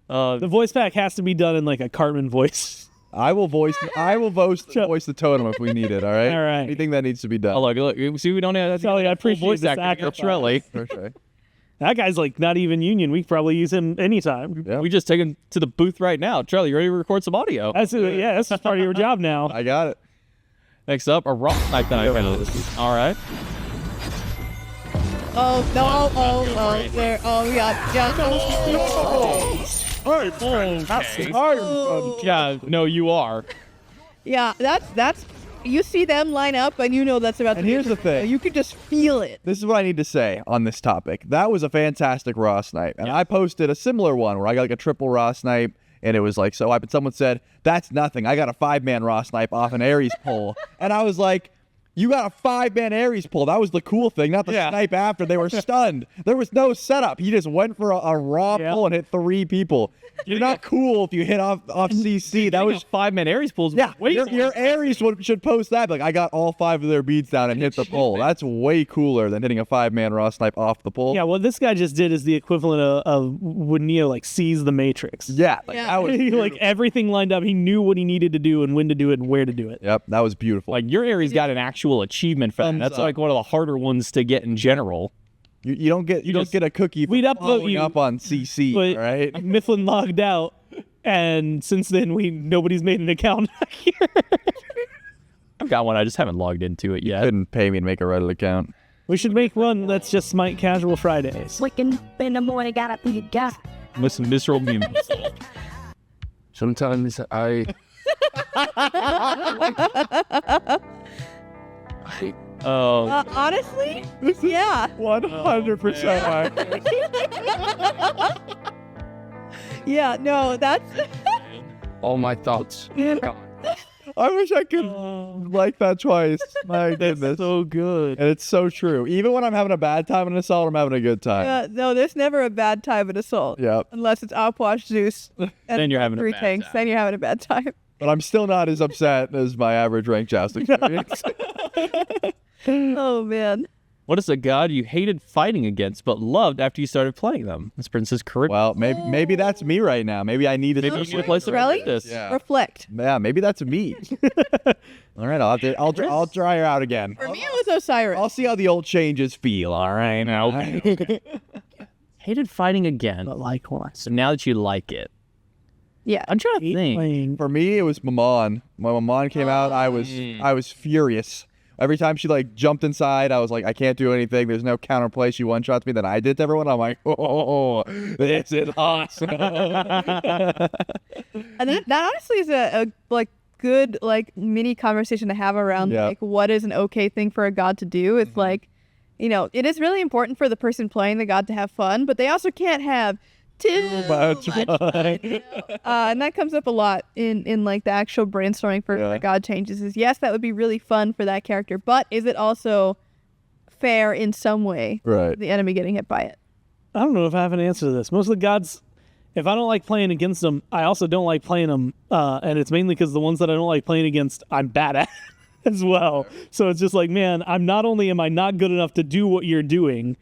The voice pack has to be done in like a Cartman voice. I will voice the totem if we need it. All right. All right. Anything that needs to be done. Oh, look. See, we don't have Sully, I appreciate voice the actor to get sacrifice. Trelly. For sure. That guy's like not even union. We could probably use him anytime. Yeah. We just take him to the booth right now. Trelly, you ready to record some audio? That's part of your job now. I got it. Next up, a rock knife that I All right. Oh no, there Yeah, no, you are. Yeah, that's you see them line up and you know that's about to And be here's the thing. You can just feel it. This is what I need to say on this topic. That was a fantastic raw snipe. And I posted a similar one where I got like a triple raw snipe and it was like so up and someone said, "That's nothing. I got a 5-man raw snipe off an Ares pole." And I was like, "You got a 5-man Ares pull. That was the cool thing, not the snipe after. They were stunned. There was no setup. He just went for a raw pull and hit 3 people. You're not cool if you hit off CC. That was 5-man Ares pulls. yeah. Wait, Your Ares should post that. Like I got all 5 of their beads down and hit the pole. That's way cooler than hitting a 5-man raw snipe off the pole. Yeah, what this guy just did is the equivalent of when Neo like sees the Matrix. Yeah. Like, Yeah. that was Like everything lined up. He knew what he needed to do and when to do it and where to do it. Yep, that was beautiful. like your Ares got an actual achievement for that. Thumbs That's up. like one of the harder ones to get in general. you don't get just- a cookie for We'd upvote following you, up on CC, But right? Mifflin logged out, and since then nobody's made an account here. I've got one. I just haven't logged into it yet. Couldn't pay me to make a Reddit account. We should make one that's just Smite Casual Fridays. Waking in the morning, gotta be gas. Listen, visceral meme. Sometimes I Oh, Honestly, yeah, 100% accurate. yeah. No, that's all my thoughts. I wish I could like that twice. My goodness. So good. And it's so true. Even when I'm having a bad time in an assault, I'm having a good time. no. There's never a bad time at assault. Yep. Unless it's Outwash Zeus. And Then you're having a 3 bad tanks. time. Then you're having a bad time. But I'm still not as upset as my average rank joust experience. Oh man. What is a god you hated fighting against but loved after you started playing them? This Princess Caribbean. Well, maybe that's me right now. Maybe I need to. Maybe you need to play some Really? this. Yeah. Reflect. Yeah, maybe that's me. All right, I'll try her out again. For me, it was Osiris. I'll see how the old changes feel. All right. Now, hated fighting again. But likewise. So now that you like it, Yeah. I'm trying to think. Playing. For me, it was Maman. When Maman came out, I was furious. Every time she like jumped inside, I was like, I can't do anything. There's no counterplay. She one shots me. Then I did to everyone. I'm like, oh, this is awesome. And that honestly is a like good like mini conversation to have around Yeah. like what is an okay thing for a god to do. It's like, you know, it is really important for the person playing the god to have fun, but they also can't have too much fun. You know? And that comes up a lot in like the actual brainstorming for god changes. Is yes, that would be really fun for that character, but is it also fair in some way? Right. The enemy getting hit by it. I don't know if I have an answer to this. Most of the gods, if I don't like playing against them, I also don't like playing them. And it's mainly because the ones that I don't like playing against, I'm bad at as well. So it's just like, man, I'm not only am I not good enough to do what you're doing,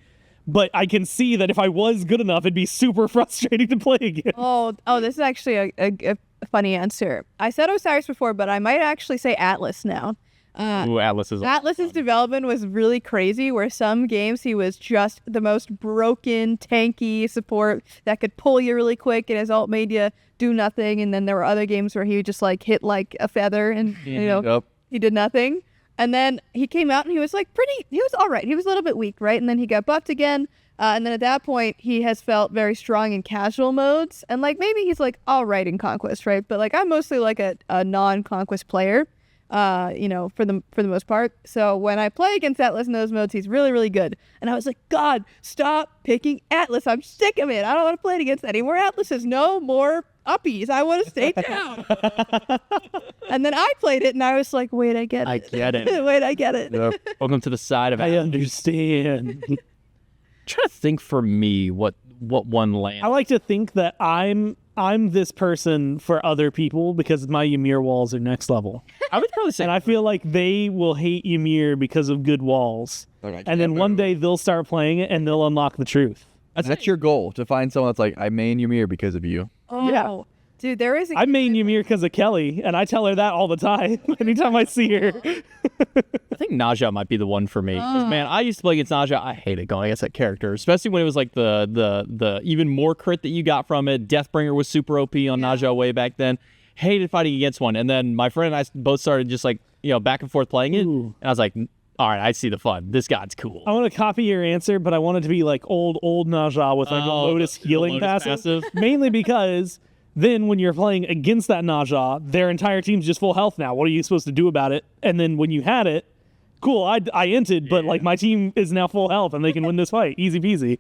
but I can see that if I was good enough, it'd be super frustrating to play again. Oh, this is actually a funny answer. I said Osiris before, but I might actually say Atlas now. Ooh, Atlas's development was really crazy, where some games he was just the most broken, tanky support that could pull you really quick, and his ult made you do nothing. And then there were other games where he would just like hit like a feather and, you know, Yep. he did nothing. And then he came out and he was like he was all right. He was a little bit weak, right? And then he got buffed again. And then at that point, he has felt very strong in casual modes. And like maybe he's like all right in Conquest, right? But like I'm mostly like a non-Conquest player, you know, for the most part. So when I play against Atlas in those modes, he's really, really good. And I was like, God, stop picking Atlas. I'm sick of it. I don't want to play it against any more Atlases. No more uppies. I want to stay down. And then I played it and I was like, wait, I get it. I get it. Wait, I get it. Yep. Welcome to the side of I it. understand. Trying to think for me what one land. I like to think that I'm this person for other people because my Ymir walls are next level. I would probably say And I feel like they will hate Ymir because of good walls. And then one day they'll start playing it and they'll unlock the truth. That's your goal, to find someone that's like, I main Ymir because of you. Oh, Yeah. dude, there is. I main Ymir because of Kelly, and I tell her that all the time. Anytime I see her. I think Naja might be the one for me. 'Cause, man, I used to play against Naja. I hated going against that character, especially when it was like the even more crit that you got from it. Deathbringer was super OP on Naja way back then. Hated fighting against one. And then my friend and I both started just like, you know, back and forth playing it. Ooh. And I was like, all right, I see the fun. This god's cool. I want to copy your answer, but I want it to be like old Naja with like a Lotus the healing Lotus passive. passive. Mainly because then when you're playing against that Naja, their entire team's just full health now. What are you supposed to do about it? And then when you had it, cool, I inted, but like my team is now full health and they can win this fight. Easy peasy.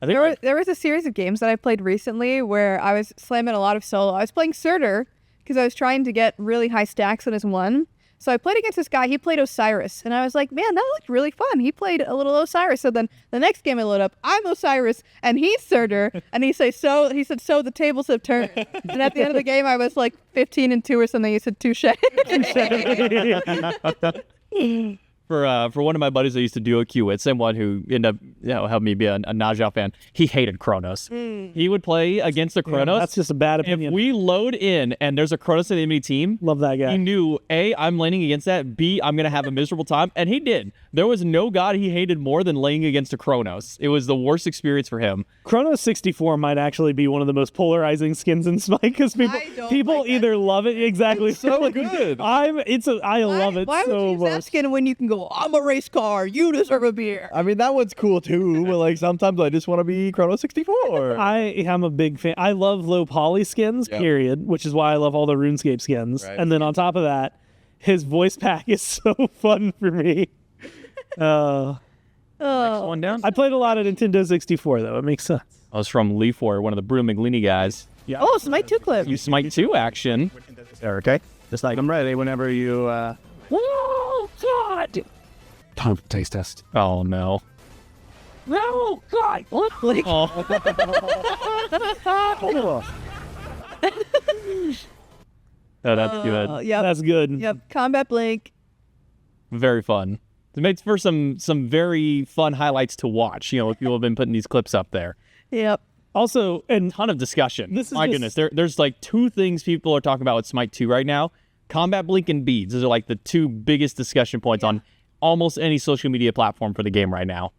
I think There was a series of games that I played recently where I was slamming a lot of solo. I was playing Surtur because I was trying to get really high stacks on his one. So I played against this guy. He played Osiris, and I was like, man, that looked really fun. He played a little Osiris. So then the next game I load up, I'm Osiris, and he's Surtur, and he said, so the tables have turned. And at the end of the game, I was like 15-2 or something. He said, touche. for one of my buddies I used to duo queue with, same one who ended up, you know, helped me be a Naja fan. He hated Kronos. He would play against the Kronos. That's just a bad If opinion. we load in and there's a Kronos in the enemy team, Love that guy. he knew A, I'm laning against that, B, I'm gonna have a miserable time, and he did. There was no god he hated more than laying against a Kronos. It was the worst experience for him. Chronos 64 might actually be one of the most polarizing skins in Smite because people like that. either love it exactly. so good. I love it Why would so you use that much. skin when you can go, I'm a race car, you deserve a beer? I mean, that one's cool too, but like sometimes I just want to be Chrono 64. I am a big fan. I love low poly skins, Yep. period, which is why I love all the RuneScape skins. Right. And then on top of that, his voice pack is so fun for me. Oh. One down. I played a lot of Nintendo 64 though. It makes sense. I was from Leafward, one of the Bruno Maglini guys. Oh, Smite 2 clip. You Smite 2 action. There, okay? Just like I'm ready whenever you, Oh, God! Time for taste test. Oh, no. No, God. What? Like, Oh. Oh, that's good. yep. That's good. Yep. Combat Blink. Very fun. It makes for some very fun highlights to watch. If people have been putting these clips up there. Yep. Also, and Ton of discussion. This is My just- goodness, there's like two things people are talking about with Smite 2 right now: combat blink and beads. Those are like the two biggest discussion points on almost any social media platform for the game right now.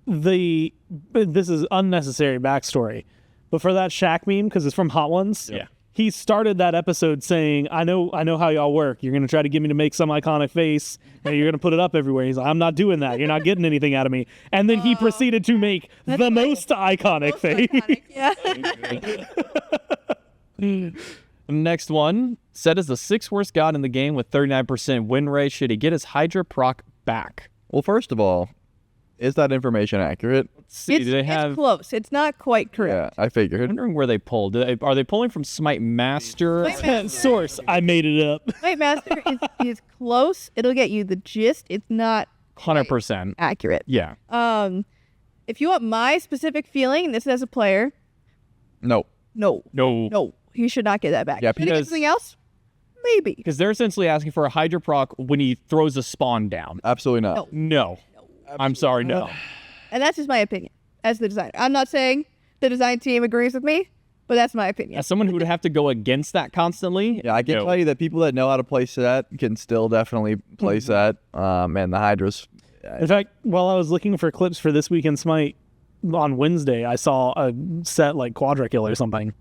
this is unnecessary backstory, but for that Shaq meme, because it's from Hot Ones. Yeah. He started that episode saying, I know how y'all work. You're going to try to get me to make some iconic face, and you're going to put it up everywhere. He's like, I'm not doing that. You're not getting anything out of me. And then he proceeded to make the most iconic face. Yeah. Next one, Set is the 6th worst god in the game with 39% win rate. Should he get his Hydra proc back? Well, first of all, is that information accurate? Let's see, do they It's have... close. It's not quite correct. Yeah, I figured. I'm wondering where they pulled. Are they pulling from Smite Master? Source, I made it up. Smite Master is close. It'll get you the gist. It's not 100%. accurate. Yeah. If you want my specific feeling, this is as a player, No. no, he should not get that back. Yeah, Should he get because- something else? Maybe. Because they're essentially asking for a Hydra proc when he throws a spawn down. Absolutely not. No. I'm sorry, no. And that's just my opinion as the designer. I'm not saying the design team agrees with me, but that's my opinion. As someone who would have to go against that constantly, Yeah, I can no. tell you that people that know how to play Set can still definitely play Set. And the Hydras. In fact, while I was looking for clips for this weekend Smite on Wednesday, I saw a set like Quadra Kill or something.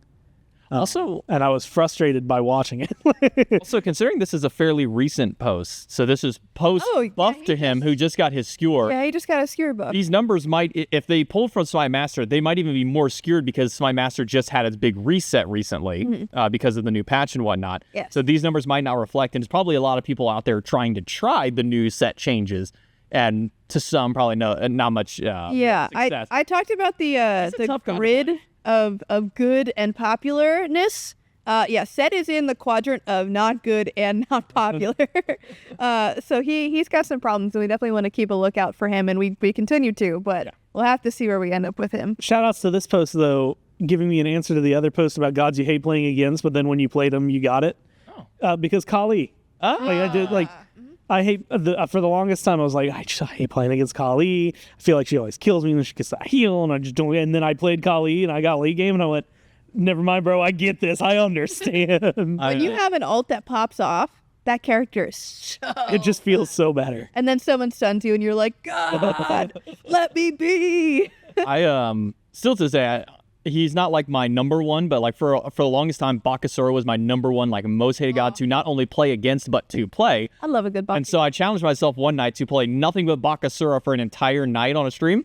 Also, And I was frustrated by watching it. also considering this is a fairly recent post, so this is post Oh, yeah, buff he to him who just got his skewer. Yeah, he just got a skewer buff. These numbers might, if they pulled from Smite Master, they might even be more skewed because Smite Master just had its big reset recently because of the new patch and whatnot. Yes. So these numbers might not reflect, and there's probably a lot of people out there trying to try the new set changes, and to some probably not much. Yeah, success. I talked about the a tough god to grid of good and popularness. Yeah, Set is in the quadrant of not good and not popular. So he's got some problems, and we definitely want to keep a lookout for him, and we continue to, but we'll have to see where we end up with him. Shout outs to this post, though, giving me an answer to the other post about gods you hate playing against, but then when you played them, you got it. Because Kali. Like, I did, like, I hate, for the longest time, I was like, I hate playing against Kali. I feel like she always kills me when she gets that heal, and I just don't, and then I played Kali, and I got late game, and I went, never mind, bro, I get this. I understand. When you have an ult that pops off, that character is so... It just feels so better. And then someone stuns you, and you're like, God, let me be. I still to this day, he's not like my number one, but like for the longest time, Bakasura was my number one, like most hated god to not only play against but to play. I love a good buff. And so I challenged myself one night to play nothing but Bakasura for an entire night on a stream.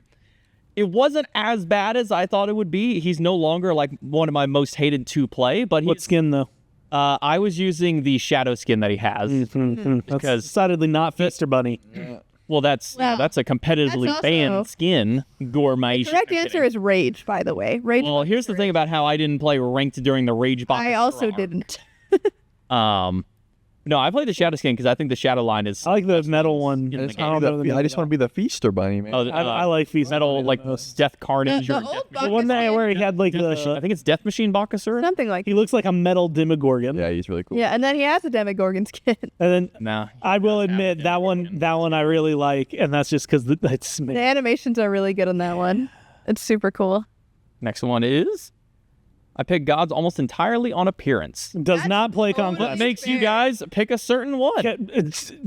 It wasn't as bad as I thought it would be. He's no longer like one of my most hated to play, but What skin, though? I was using the shadow skin that he has. That's Because- decidedly not Fister Bunny. Well, that's a competitively that's also- banned skin. Gourmet. Correct answer is Rage, by the way. Rage. Well, here's the thing about how I didn't play ranked during the Rage Box. I also didn't. No, I played the Shadow skin because I think the Shadow line is I like the metal one. I I just just want to be the Feaster Bunny, man. I like Feast metal, Bunny the like most. Death Carnage The or old Death, The one that where he had like I the, think it's Death Machine Bakasura. Something like he looks like a metal Demogorgon. Yeah, he's really cool. Yeah, and then he has a Demogorgon skin. And then Nah. I will admit that one I really like, and that's just because it's The animations are really good on that one. It's super cool. Next one is I pick gods almost entirely on appearance. does not play totally What Conquest. makes you guys pick a certain one?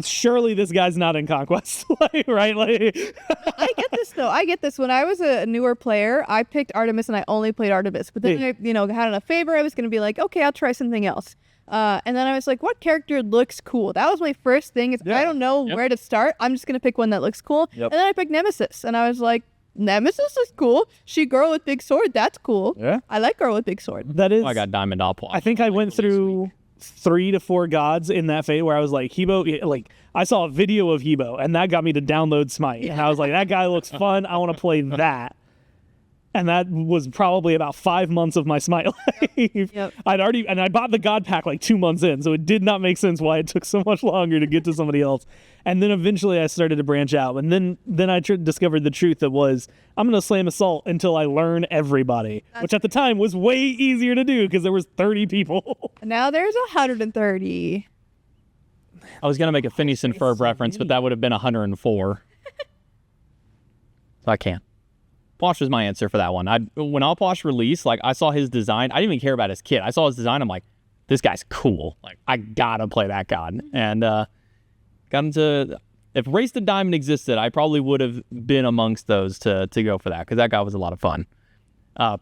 Surely this guy's not in Conquest, right? Like, I get this though. I get this. When I was a newer player, I picked Artemis and I only played Artemis. But then I, had enough favor. I was going to be like, okay, I'll try something else. And then I was like, what character looks cool? That was my first thing. Is I don't know where to start. I'm just going to pick one that looks cool. Yep. And then I picked Nemesis, and I was like, Nemesis is cool. She girl with big sword. That's cool. Yeah. I like girl with big sword. that is. Oh, I got Diamond Opal. I think I went through 3 to 4 gods in that phase where I was like, Hebo, like I saw a video of Hebo, and that got me to download Smite. And I was like, that guy looks fun. I want to play that. And that was probably about 5 months of my Smite life. Yep. I bought the God pack like 2 months in, so it did not make sense why it took so much longer to get to somebody else. And then eventually I started to branch out, and then I discovered the truth that was I'm gonna slam Assault until I learn everybody, which at the time was way easier to do because there was 30 people. Now there's 130. I was gonna make a Phineas and Ferb reference, but that would have been 104. So I can't. Posh was my answer for that one. When Allposh released, like I saw his design. I didn't even care about his kit. I saw his design. I'm like, this guy's cool. Like I gotta play that god. And got him to. If Race to Diamond existed, I probably would have been amongst those to go for that because that guy was a lot of fun.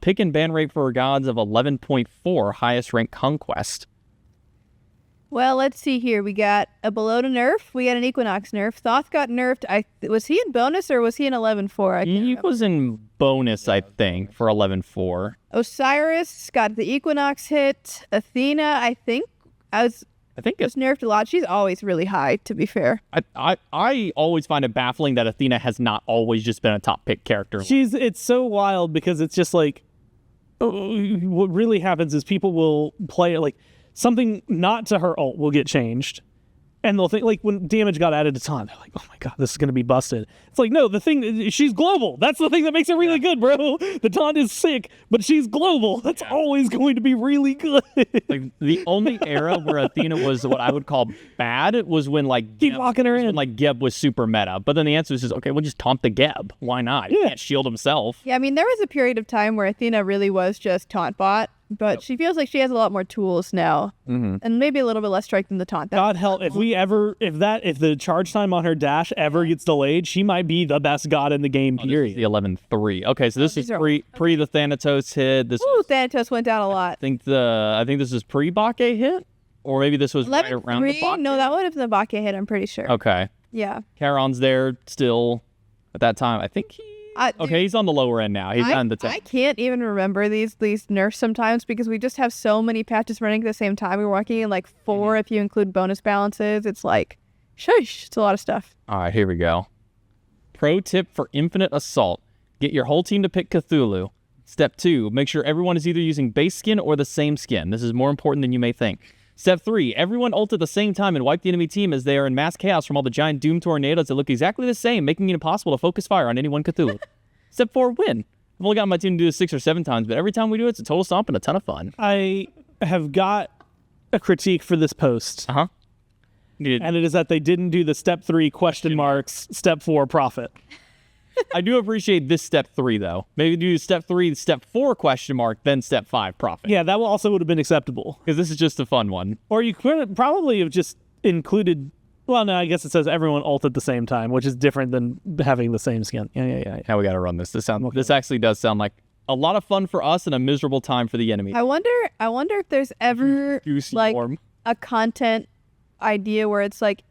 Pick and ban rate for gods of 11.4, highest rank conquest. Well, let's see here. We got a Below to nerf. We got an Equinox nerf. Thoth got nerfed. Was he in bonus or was he in 11.4? He was in bonus, I think, for 11.4. Osiris got the Equinox hit. Athena, I think was nerfed a lot. She's always really high, to be fair. I always find it baffling that Athena has not always just been a top pick character. It's so wild because it's just like what really happens is people will play it like something not to her ult will get changed. And they'll think, like, when damage got added to Taunt, they're like, oh my god, this is going to be busted. It's like, no, she's global. That's the thing that makes it really good, bro. The Taunt is sick, but she's global. That's always going to be really good. Like, the only era where Athena was what I would call bad was when, like, keep locking her in. When, like, Geb was super meta. But then the answer is just, okay, we'll just taunt the Geb. Why not? He can't shield himself. Yeah, I mean, there was a period of time where Athena really was just taunt bot. But she feels like she has a lot more tools now, and maybe a little bit less strike than the taunt. God help, if the charge time on her dash ever gets delayed, she might be the best god in the game. Period. The 11.3. Okay, so this is pre the Thanatos hit. Thanatos went down a lot. I think this is pre Bake hit, or maybe this was right around the Bake. No, that would have been the Bake hit. I'm pretty sure. Okay. Yeah. Charon's there still at that time. I think he's on the lower end now. He's on the 10. I can't even remember these nerfs sometimes because we just have so many patches running at the same time. We're working in like 4 if you include bonus balances. It's like, shush, it's a lot of stuff. All right, here we go. Pro tip for Infinite Assault. Get your whole team to pick Cthulhu. Step 2, make sure everyone is either using base skin or the same skin. This is more important than you may think. Step 3, everyone ult at the same time and wipe the enemy team as they are in mass chaos from all the giant doom tornadoes that look exactly the same, making it impossible to focus fire on any one Cthulhu. Step 4, win. I've only gotten my team to do this 6 or 7 times, but every time we do it, it's a total stomp and a ton of fun. I have got a critique for this post. Uh-huh. And it is that they didn't do the step 3 question marks, step 4 profit. I do appreciate this step 3, though. Maybe do step 3, step 4 question mark, then step 5 profit. Yeah, that also would have been acceptable. Because this is just a fun one. Or you could probably have just included... Well, no, I guess it says everyone ult at the same time, which is different than having the same skin. Yeah. Now we got to run this. This actually does sound like a lot of fun for us and a miserable time for the enemy. I wonder if there's ever like a content idea where it's like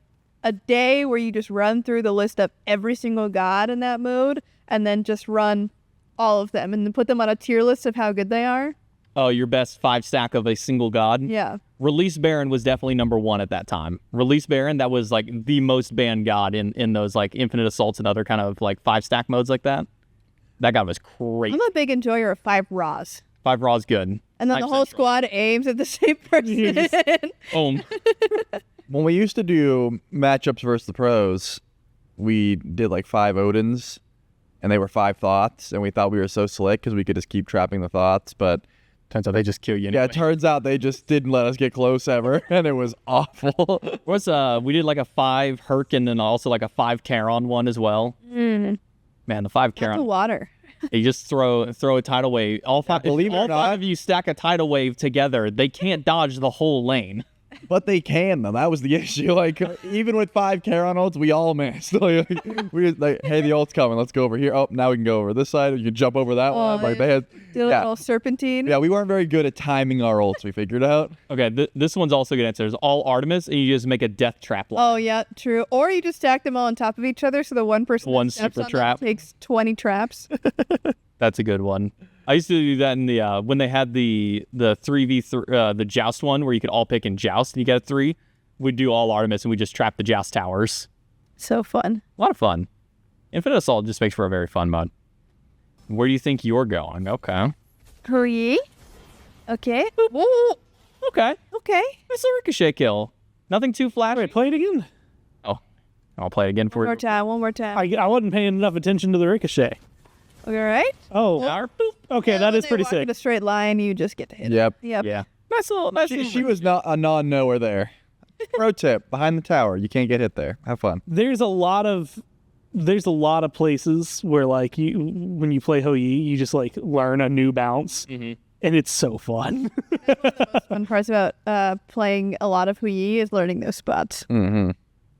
a day where you just run through the list of every single god in that mode and then just run all of them and then put them on a tier list of how good they are. Oh, your best 5 stack of a single god? Yeah. Release Baron was definitely number 1 at that time. Release Baron, that was like the most banned god in those like Infinite Assaults and other kind of like 5 stack modes like that. That god was crazy. I'm a big enjoyer of 5 Raws. 5 Raws good. And then the whole squad aims at the same person. When we used to do matchups versus the pros, we did like 5 Odins, and they were 5 Thoths, and we thought we were so slick because we could just keep trapping the Thoths, but turns out they just kill you anyway. Yeah, it turns out they just didn't let us get close ever, and it was awful. We did like a 5 Herc and then also like a 5 Charon one as well. Man, the 5 Charon. That's a water. You just throw a tidal wave. All 5 of you stack a tidal wave together, they can't dodge the whole lane. But they can, though. That was the issue. Like, even with 5 Charon ults, we all missed. We just like, hey, the ult's coming. Let's go over here. Oh, now we can go over this side. You can jump over that one. Like, they had... Do a little serpentine. Yeah, we weren't very good at timing our ults, we figured out. Okay, this one's also good answer. It's all Artemis, and you just make a death trap line. Oh, yeah, true. Or you just stack them all on top of each other, so the one person one that steps super on trap them takes 20 traps. That's a good one. I used to do that in the when they had the 3v3 the joust one where you could all pick and joust and you get a 3. We'd do all Artemis and we just trap the joust towers. So fun. A lot of fun. Infinite Assault just makes for a very fun mode. Where do you think you're going? Okay. Hurry. Okay. Ooh, okay. Okay. It's a ricochet kill. Nothing too flashy. Wait, play it again. Oh, I'll play it again for you. One more time. I wasn't paying enough attention to the ricochet. Okay, right? Oh. Okay, that is pretty sick. In a straight line, you just get to hit Yep. it. Yep. Yeah. Nice little. She was not a non-knower there. Pro tip: behind the tower, you can't get hit there. Have fun. There's a lot of places where like when you play Hou Yi, you just like learn a new bounce, and it's so fun. Fun parts about playing a lot of Hou Yi is learning those spots.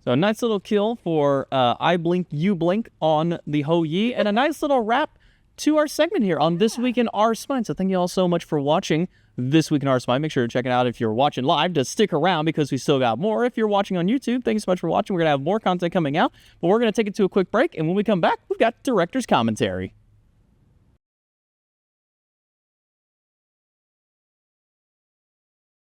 So a nice little kill for I Blink, You Blink on the Hou Yi, and a nice little wrap to our segment here on This Week in Our Smite. So thank you all so much for watching This Week in Our Smite. Make sure to check it out if you're watching live. To stick around because we still got more. If you're watching on YouTube, thank you so much for watching. We're going to have more content coming out, but we're going to take it to a quick break, and when we come back, we've got director's commentary.